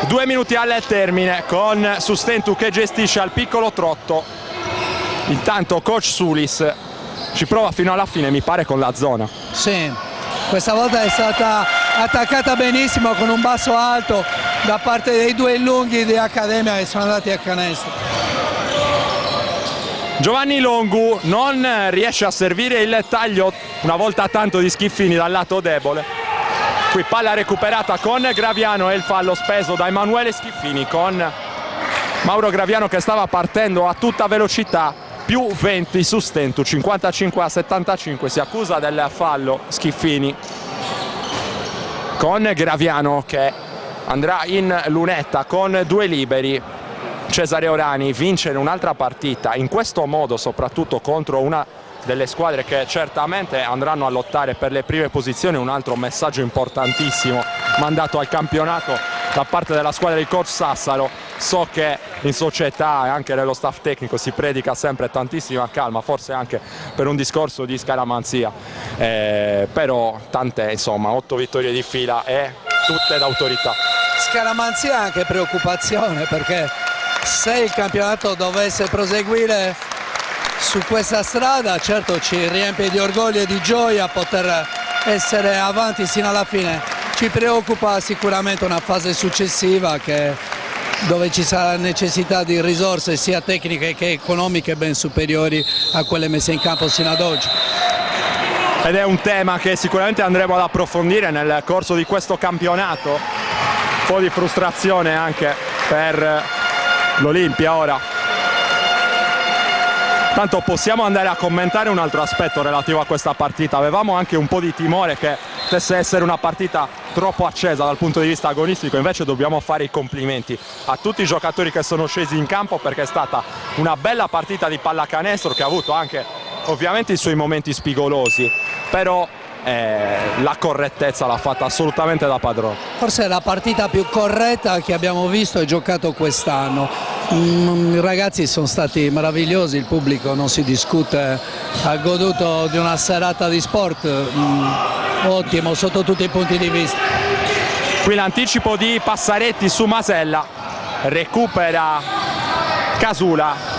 2 minuti al termine con Sustentu che gestisce al piccolo trotto. Intanto coach Sulis ci prova fino alla fine, mi pare, con la zona. Sì, questa volta è stata attaccata benissimo con un basso alto da parte dei 2 lunghi di Accademia che sono andati a canestro. Giovanni Longu non riesce a servire il taglio una volta tanto di Schiffini dal lato debole. Qui palla recuperata con Graviano e il fallo speso da Emanuele Schiffini con Mauro Graviano che stava partendo a tutta velocità. Più 20 Sustentu, 55-75, si accusa del fallo Schiffini con Graviano che andrà in lunetta con 2 liberi. Cesare Orani vince in un'altra partita in questo modo, soprattutto contro una delle squadre che certamente andranno a lottare per le prime posizioni. Un altro messaggio importantissimo mandato al campionato da parte della squadra di coach Sassaro. So che in società e anche nello staff tecnico si predica sempre tantissima calma, forse anche per un discorso di scaramanzia, però tant'è, insomma, 8 vittorie di fila e tutte d'autorità. Scaramanzia e anche preoccupazione, perché se il campionato dovesse proseguire su questa strada, certo ci riempie di orgoglio e di gioia poter essere avanti sino alla fine. Ci preoccupa sicuramente una fase successiva dove ci sarà necessità di risorse sia tecniche che economiche ben superiori a quelle messe in campo sino ad oggi. Ed è un tema che sicuramente andremo ad approfondire nel corso di questo campionato. Un po' di frustrazione anche per l'Olimpia ora. Tanto possiamo andare a commentare un altro aspetto relativo a questa partita. Avevamo anche un po' di timore che potesse essere una partita troppo accesa dal punto di vista agonistico, invece dobbiamo fare i complimenti a tutti i giocatori che sono scesi in campo, perché è stata una bella partita di pallacanestro che ha avuto anche ovviamente i suoi momenti spigolosi, però la correttezza l'ha fatta assolutamente da padrone. Forse è la partita più corretta che abbiamo visto e giocato quest'anno. I ragazzi sono stati meravigliosi, il pubblico non si discute, ha goduto di una serata di sport ottimo sotto tutti i punti di vista. Qui l'anticipo di Passaretti su Masella, recupera Casula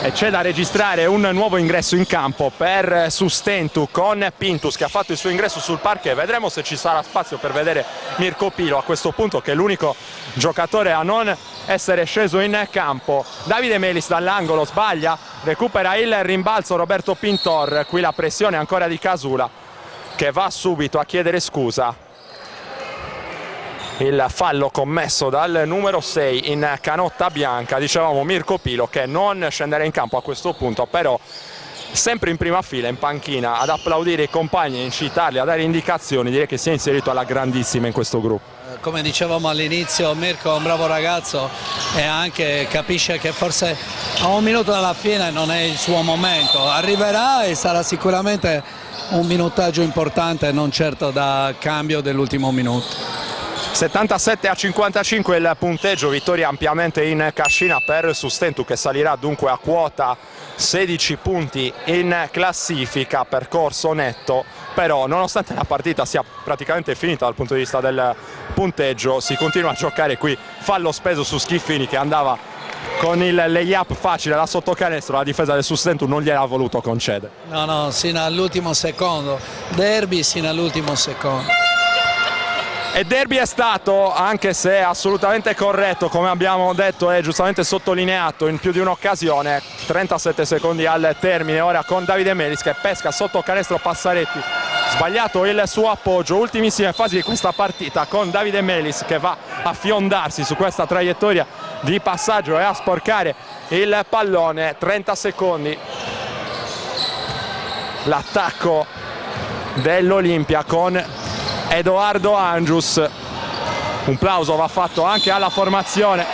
e c'è da registrare un nuovo ingresso in campo per Sustentu con Pintus che ha fatto il suo ingresso sul parquet. Vedremo se ci sarà spazio per vedere Mirko Pilo a questo punto, che è l'unico giocatore a non essere sceso in campo. Davide Melis dall'angolo sbaglia, recupera il rimbalzo Roberto Pintor. Qui la pressione ancora di Casula che va subito a chiedere scusa. Il fallo commesso dal numero 6 in canotta bianca, dicevamo Mirko Pilo che non scenderà in campo a questo punto, però sempre in prima fila in panchina ad applaudire i compagni e incitarli a dare indicazioni. Direi che si è inserito alla grandissima in questo gruppo. Come dicevamo all'inizio, Mirko è un bravo ragazzo e anche capisce che forse a un minuto dalla fine non è il suo momento, arriverà e sarà sicuramente un minutaggio importante, non certo da cambio dell'ultimo minuto. 77-55 il punteggio, vittoria ampiamente in cascina per Sustentu che salirà dunque a quota 16 punti in classifica, percorso netto. Però nonostante la partita sia praticamente finita dal punto di vista del punteggio, si continua a giocare. Qui fallo speso su Schiffini che andava con il lay-up facile da sottocanestro, la difesa del Sustentu non gliel'ha voluto concedere. No, sino all'ultimo secondo, derby sino all'ultimo secondo. E derby è stato, anche se assolutamente corretto, come abbiamo detto e giustamente sottolineato in più di un'occasione. 37 secondi al termine, ora con Davide Melis che pesca sotto canestro Passaretti, sbagliato il suo appoggio. Ultimissime fasi di questa partita con Davide Melis che va a fiondarsi su questa traiettoria di passaggio e a sporcare il pallone. 30 secondi, l'attacco dell'Olimpia con Edoardo Angius. Un plauso va fatto anche alla formazione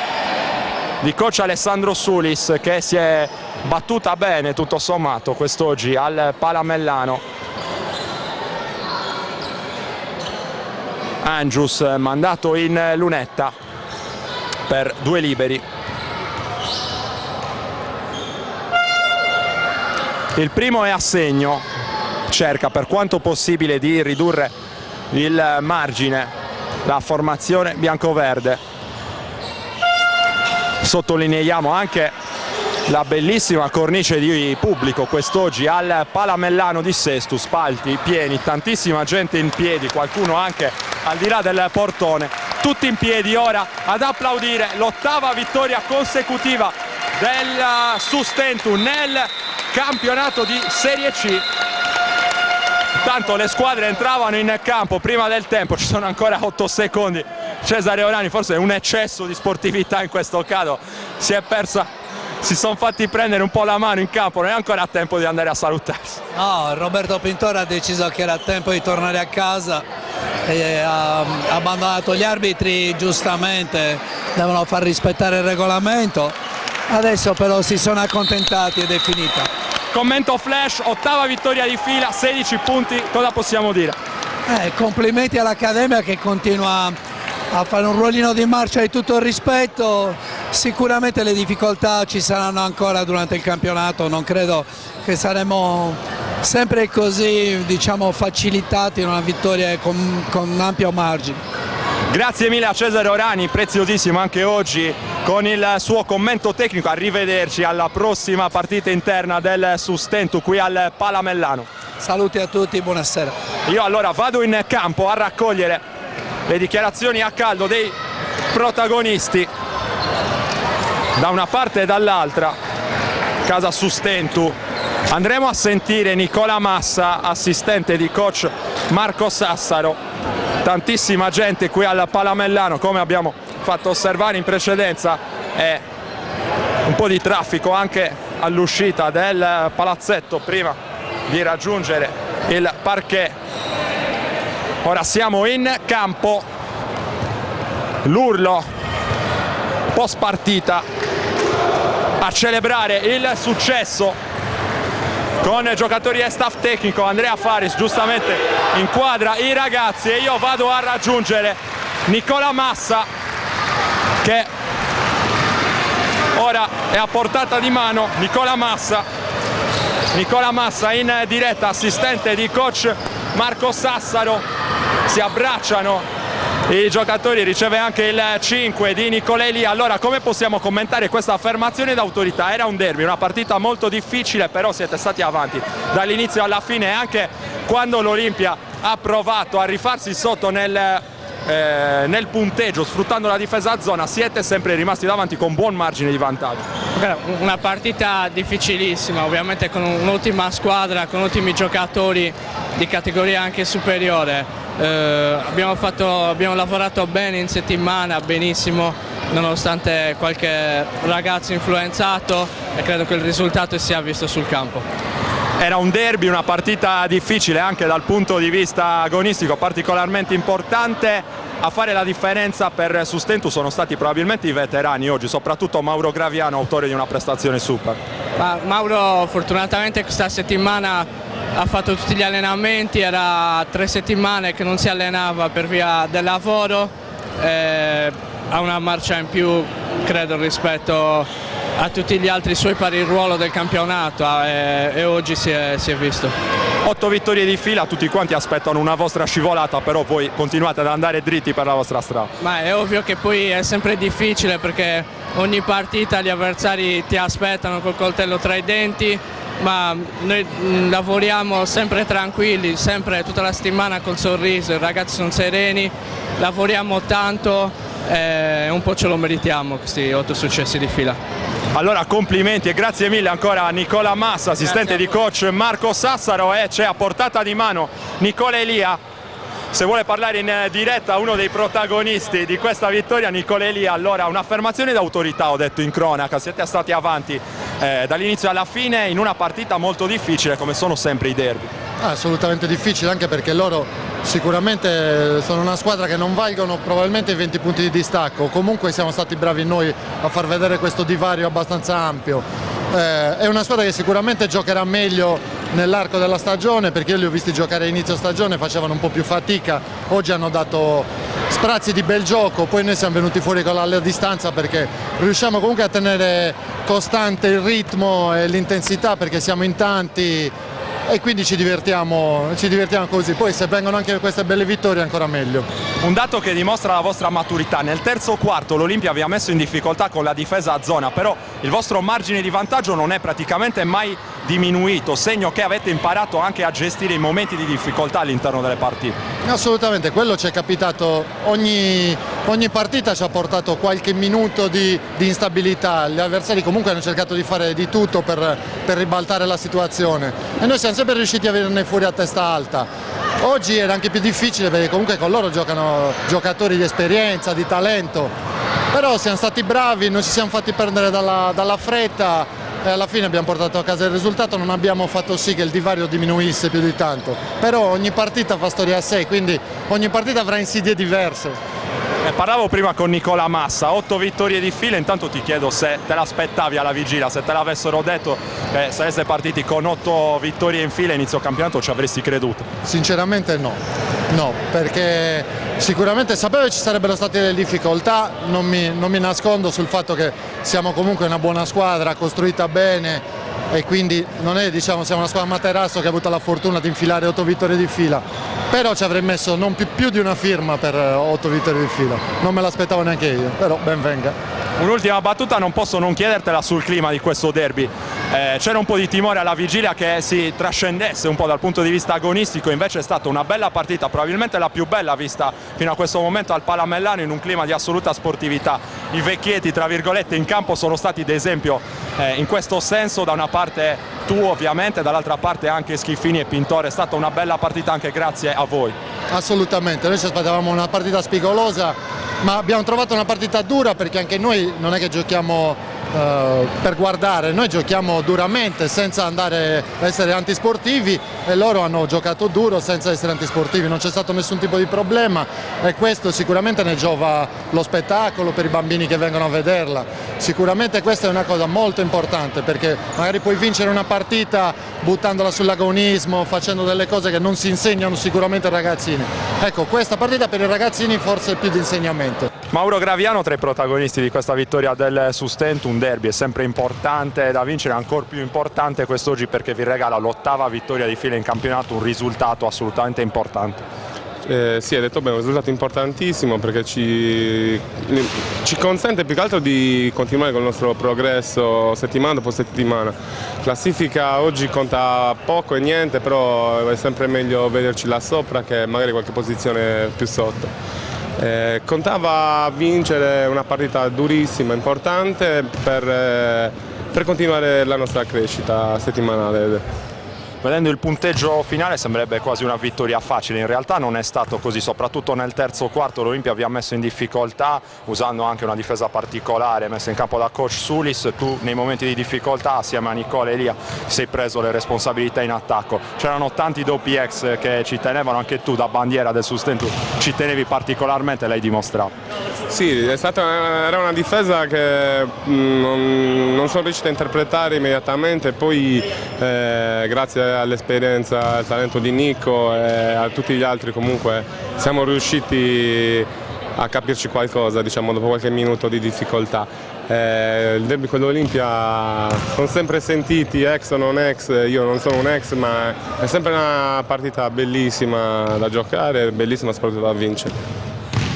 di coach Alessandro Sulis che si è battuta bene tutto sommato quest'oggi al Palamellano. Angius mandato in lunetta per 2 liberi. Il primo è a segno, cerca per quanto possibile di ridurre il margine, la formazione biancoverde. Sottolineiamo anche la bellissima cornice di pubblico quest'oggi al Palamellano di Sestu, spalti pieni, tantissima gente in piedi, qualcuno anche al di là del portone, tutti in piedi ora ad applaudire l'8ª vittoria consecutiva del Sustentu nel campionato di Serie C. Tanto le squadre entravano in campo prima del tempo, ci sono ancora 8 secondi. Cesare Orani, forse un eccesso di sportività in questo caso, si è persa, si sono fatti prendere un po' la mano in campo, non è ancora tempo di andare a salutarsi. No, Roberto Pintore ha deciso che era tempo di tornare a casa e ha abbandonato gli arbitri, giustamente devono far rispettare il regolamento. Adesso però si sono accontentati ed è finita. Commento flash, 8ª vittoria di fila, 16 punti, cosa possiamo dire? Complimenti all'Accademia che continua a fare un ruolino di marcia di tutto il rispetto. Sicuramente le difficoltà ci saranno ancora durante il campionato, non credo che saremo sempre così, diciamo, facilitati in una vittoria con un ampio margine. Grazie mille a Cesare Orani, preziosissimo anche oggi con il suo commento tecnico. Arrivederci alla prossima partita interna del Sustentu qui al Palamellano. Saluti a tutti, buonasera. Io allora vado in campo a raccogliere le dichiarazioni a caldo dei protagonisti da una parte e dall'altra, casa Sustentu. Andremo a sentire Nicola Massa, assistente di coach Marco Sassaro. Tantissima gente qui al Palamellano, come abbiamo fatto osservare in precedenza, e un po' di traffico anche all'uscita del palazzetto prima di raggiungere il parquet. Ora siamo in campo, l'urlo post partita a celebrare il successo con giocatori e staff tecnico. Andrea Faris giustamente inquadra i ragazzi e io vado a raggiungere Nicola Massa che ora è a portata di mano. Nicola Massa in diretta, assistente di coach Marco Sassaro. Si abbracciano i giocatori, riceve anche il 5 di Nicolelli. Allora, come possiamo commentare questa affermazione d'autorità? Era un derby, una partita molto difficile, però siete stati avanti dall'inizio alla fine, e anche quando l'Olimpia ha provato a rifarsi sotto nel punteggio, sfruttando la difesa a zona, siete sempre rimasti davanti con buon margine di vantaggio. Una partita difficilissima, ovviamente con un'ottima squadra, con ottimi giocatori di categoria anche superiore. Abbiamo lavorato bene in settimana, benissimo, nonostante qualche ragazzo influenzato, e credo che il risultato sia visto sul campo. Era un derby, una partita difficile anche dal punto di vista agonistico, particolarmente importante. A fare la differenza per Sustentu sono stati probabilmente i veterani oggi, soprattutto Mauro Graviano, autore di una prestazione super. Mauro fortunatamente questa settimana ha fatto tutti gli allenamenti, era 3 settimane che non si allenava per via del lavoro, ha una marcia in più credo rispetto a tutti gli altri suoi pari ruolo del campionato, e oggi si è visto. 8 vittorie di fila, tutti quanti aspettano una vostra scivolata, però voi continuate ad andare dritti per la vostra strada. Ma è ovvio che poi è sempre difficile, perché ogni partita gli avversari ti aspettano col coltello tra i denti, ma noi lavoriamo sempre tranquilli, sempre tutta la settimana col sorriso, i ragazzi sono sereni, lavoriamo tanto e un po' ce lo meritiamo questi 8 successi di fila. Allora complimenti e grazie mille ancora a Nicola Massa, assistente di coach Marco Sassaro, e c'è a portata di mano Nicola Elia. Se vuole parlare in diretta uno dei protagonisti di questa vittoria, Nicola Elia. Allora, un'affermazione d'autorità, ho detto in cronaca, siete stati avanti dall'inizio alla fine in una partita molto difficile come sono sempre i derby. Assolutamente difficile, anche perché loro sicuramente sono una squadra che non valgono probabilmente i 20 punti di distacco, comunque siamo stati bravi noi a far vedere questo divario abbastanza ampio. È una squadra che sicuramente giocherà meglio nell'arco della stagione, perché io li ho visti giocare a inizio stagione, facevano un po' più fatica, oggi hanno dato sprazzi di bel gioco, poi noi siamo venuti fuori con la distanza perché riusciamo comunque a tenere costante il ritmo e l'intensità, perché siamo in tanti e quindi ci divertiamo così. Poi se vengono anche queste belle vittorie ancora meglio. Un dato che dimostra la vostra maturità: nel terzo quarto l'Olimpia vi ha messo in difficoltà con la difesa a zona, però il vostro margine di vantaggio non è praticamente mai diminuito, segno che avete imparato anche a gestire i momenti di difficoltà all'interno delle partite. Assolutamente, quello ci è capitato, ogni partita ci ha portato qualche minuto di instabilità, gli avversari comunque hanno cercato di fare di tutto per ribaltare la situazione e noi siamo sempre riusciti a venirne fuori a testa alta. Oggi era anche più difficile perché comunque con loro giocano giocatori di esperienza, di talento, però siamo stati bravi, non ci siamo fatti prendere dalla fretta e alla fine abbiamo portato a casa il risultato, non abbiamo fatto sì che il divario diminuisse più di tanto, però ogni partita fa storia a sé, quindi ogni partita avrà insidie diverse. Parlavo prima con Nicola Massa, 8 vittorie di fila, intanto ti chiedo se te l'aspettavi alla vigilia, se te l'avessero detto che sareste partiti con 8 vittorie in fila inizio campionato ci avresti creduto? Sinceramente no, perché sicuramente sapevo che ci sarebbero state delle difficoltà, non mi nascondo sul fatto che siamo comunque una buona squadra, costruita bene e quindi non è, diciamo, siamo una squadra materasso che ha avuto la fortuna di infilare 8 vittorie di fila, però ci avrei messo non più di una firma per 8 vittorie di fila, non me l'aspettavo neanche io, però ben venga. Un'ultima battuta, non posso non chiedertela sul clima di questo derby. C'era un po' di timore alla vigilia che si trascendesse un po' dal punto di vista agonistico, invece è stata una bella partita, probabilmente la più bella vista fino a questo momento al Palamellano, in un clima di assoluta sportività. I vecchietti, tra virgolette, in campo sono stati d'esempio in questo senso, da una parte tu ovviamente, dall'altra parte anche Schiffini e Pintore. È stata una bella partita anche grazie a voi. Assolutamente, noi ci aspettavamo una partita spigolosa, ma abbiamo trovato una partita dura perché anche noi non è che giochiamo per guardare, noi giochiamo duramente senza andare a essere antisportivi e loro hanno giocato duro senza essere antisportivi, non c'è stato nessun tipo di problema e questo sicuramente ne giova lo spettacolo per i bambini che vengono a vederla. Sicuramente questa è una cosa molto importante perché magari puoi vincere una partita buttandola sull'agonismo, facendo delle cose che non si insegnano sicuramente ai ragazzini. Ecco, questa partita per i ragazzini forse è più di insegnamento. Mauro Graviano tra i protagonisti di questa vittoria del Sustentu, un derby è sempre importante da vincere, ancora più importante quest'oggi perché vi regala l'8ª vittoria di fila in campionato, un risultato assolutamente importante. Sì, hai detto bene, un risultato importantissimo perché ci consente più che altro di continuare con il nostro progresso settimana dopo settimana. Classifica oggi conta poco e niente, però è sempre meglio vederci là sopra che magari qualche posizione più sotto. Contava vincere una partita durissima, importante per continuare la nostra crescita settimanale. Vedendo il punteggio finale sembrerebbe quasi una vittoria facile, in realtà non è stato così, soprattutto nel terzo quarto l'Olimpia vi ha messo in difficoltà usando anche una difesa particolare messa in campo da coach Sulis. Tu nei momenti di difficoltà assieme a Nicola Elia ti sei preso le responsabilità in attacco, c'erano tanti doppi ex che ci tenevano, anche tu da bandiera del Sustentu ci tenevi particolarmente, l'hai dimostrato. Sì, era una difesa che non sono riuscito a interpretare immediatamente, poi grazie all'esperienza e al talento di Nico e a tutti gli altri comunque siamo riusciti a capirci qualcosa, diciamo, dopo qualche minuto di difficoltà. Il derby con l'Olimpia sono sempre sentiti, ex o non ex, io non sono un ex, ma è sempre una partita bellissima da giocare, bellissima soprattutto da vincere.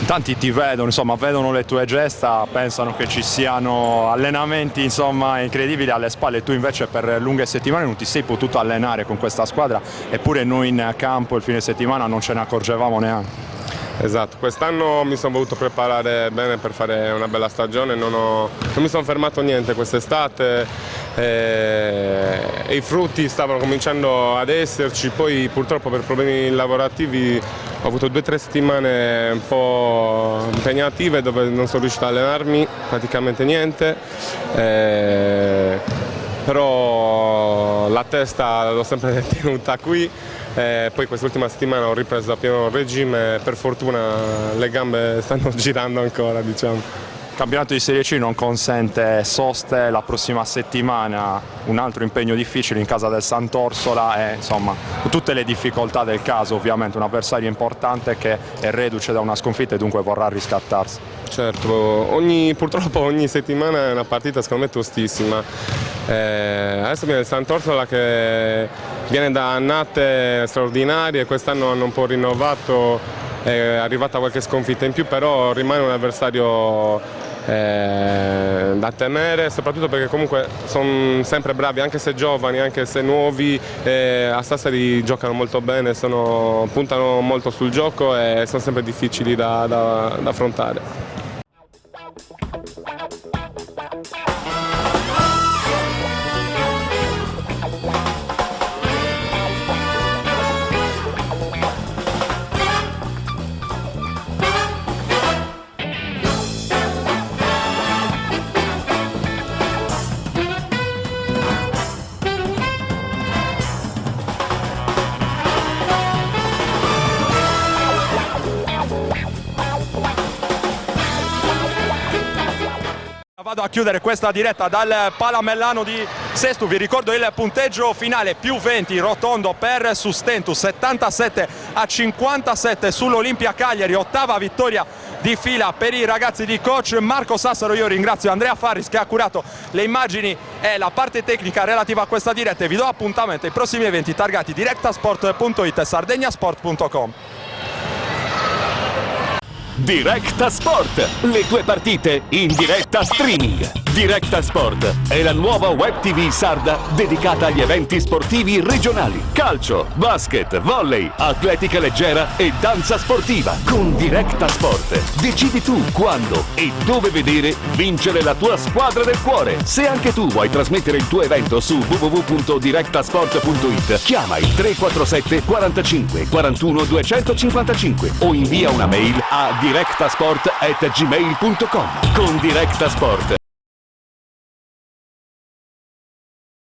Tanti ti vedono, insomma, vedono le tue gesta, pensano che ci siano allenamenti, insomma, incredibili alle spalle. Tu invece per lunghe settimane non ti sei potuto allenare con questa squadra, eppure noi in campo il fine settimana non ce ne accorgevamo neanche. Esatto, quest'anno mi sono voluto preparare bene per fare una bella stagione, non mi sono fermato niente quest'estate e i frutti stavano cominciando ad esserci, poi purtroppo per problemi lavorativi ho avuto 2 o 3 settimane un po' impegnative dove non sono riuscito a allenarmi praticamente niente, però la testa l'ho sempre tenuta qui. Poi quest'ultima settimana ho ripreso a pieno regime, per fortuna le gambe stanno girando ancora, diciamo. Il campionato di Serie C non consente soste, la prossima settimana un altro impegno difficile in casa del Sant'Orsola e insomma tutte le difficoltà del caso, ovviamente un avversario importante che è reduce da una sconfitta e dunque vorrà riscattarsi. Certo, purtroppo ogni settimana è una partita secondo me tostissima. Adesso viene il Sant'Orsola che viene da annate straordinarie, quest'anno hanno un po' rinnovato, è arrivata qualche sconfitta in più, però rimane un avversario da temere, soprattutto perché comunque sono sempre bravi, anche se giovani, anche se nuovi, a Sassari giocano molto bene, puntano molto sul gioco e sono sempre difficili da affrontare. Vado a chiudere questa diretta dal Palamellano di Sesto, vi ricordo il punteggio finale +20 rotondo per Sustentus, 77-57 sull'Olimpia Cagliari, 8ª vittoria di fila per i ragazzi di coach Marco Sassaro. Io ringrazio Andrea Farris che ha curato le immagini e la parte tecnica relativa a questa diretta e vi do appuntamento ai prossimi eventi targati directasport.it e sardegnasport.com. Directa Sport, le tue partite in diretta streaming. Directa Sport è la nuova web TV sarda dedicata agli eventi sportivi regionali. Calcio, basket, volley, atletica leggera e danza sportiva. Con Directa Sport decidi tu quando e dove vedere vincere la tua squadra del cuore. Se anche tu vuoi trasmettere il tuo evento su www.directasport.it, chiama il 347 45 41 255 o invia una mail a directasport@gmail.com. Con Directa Sport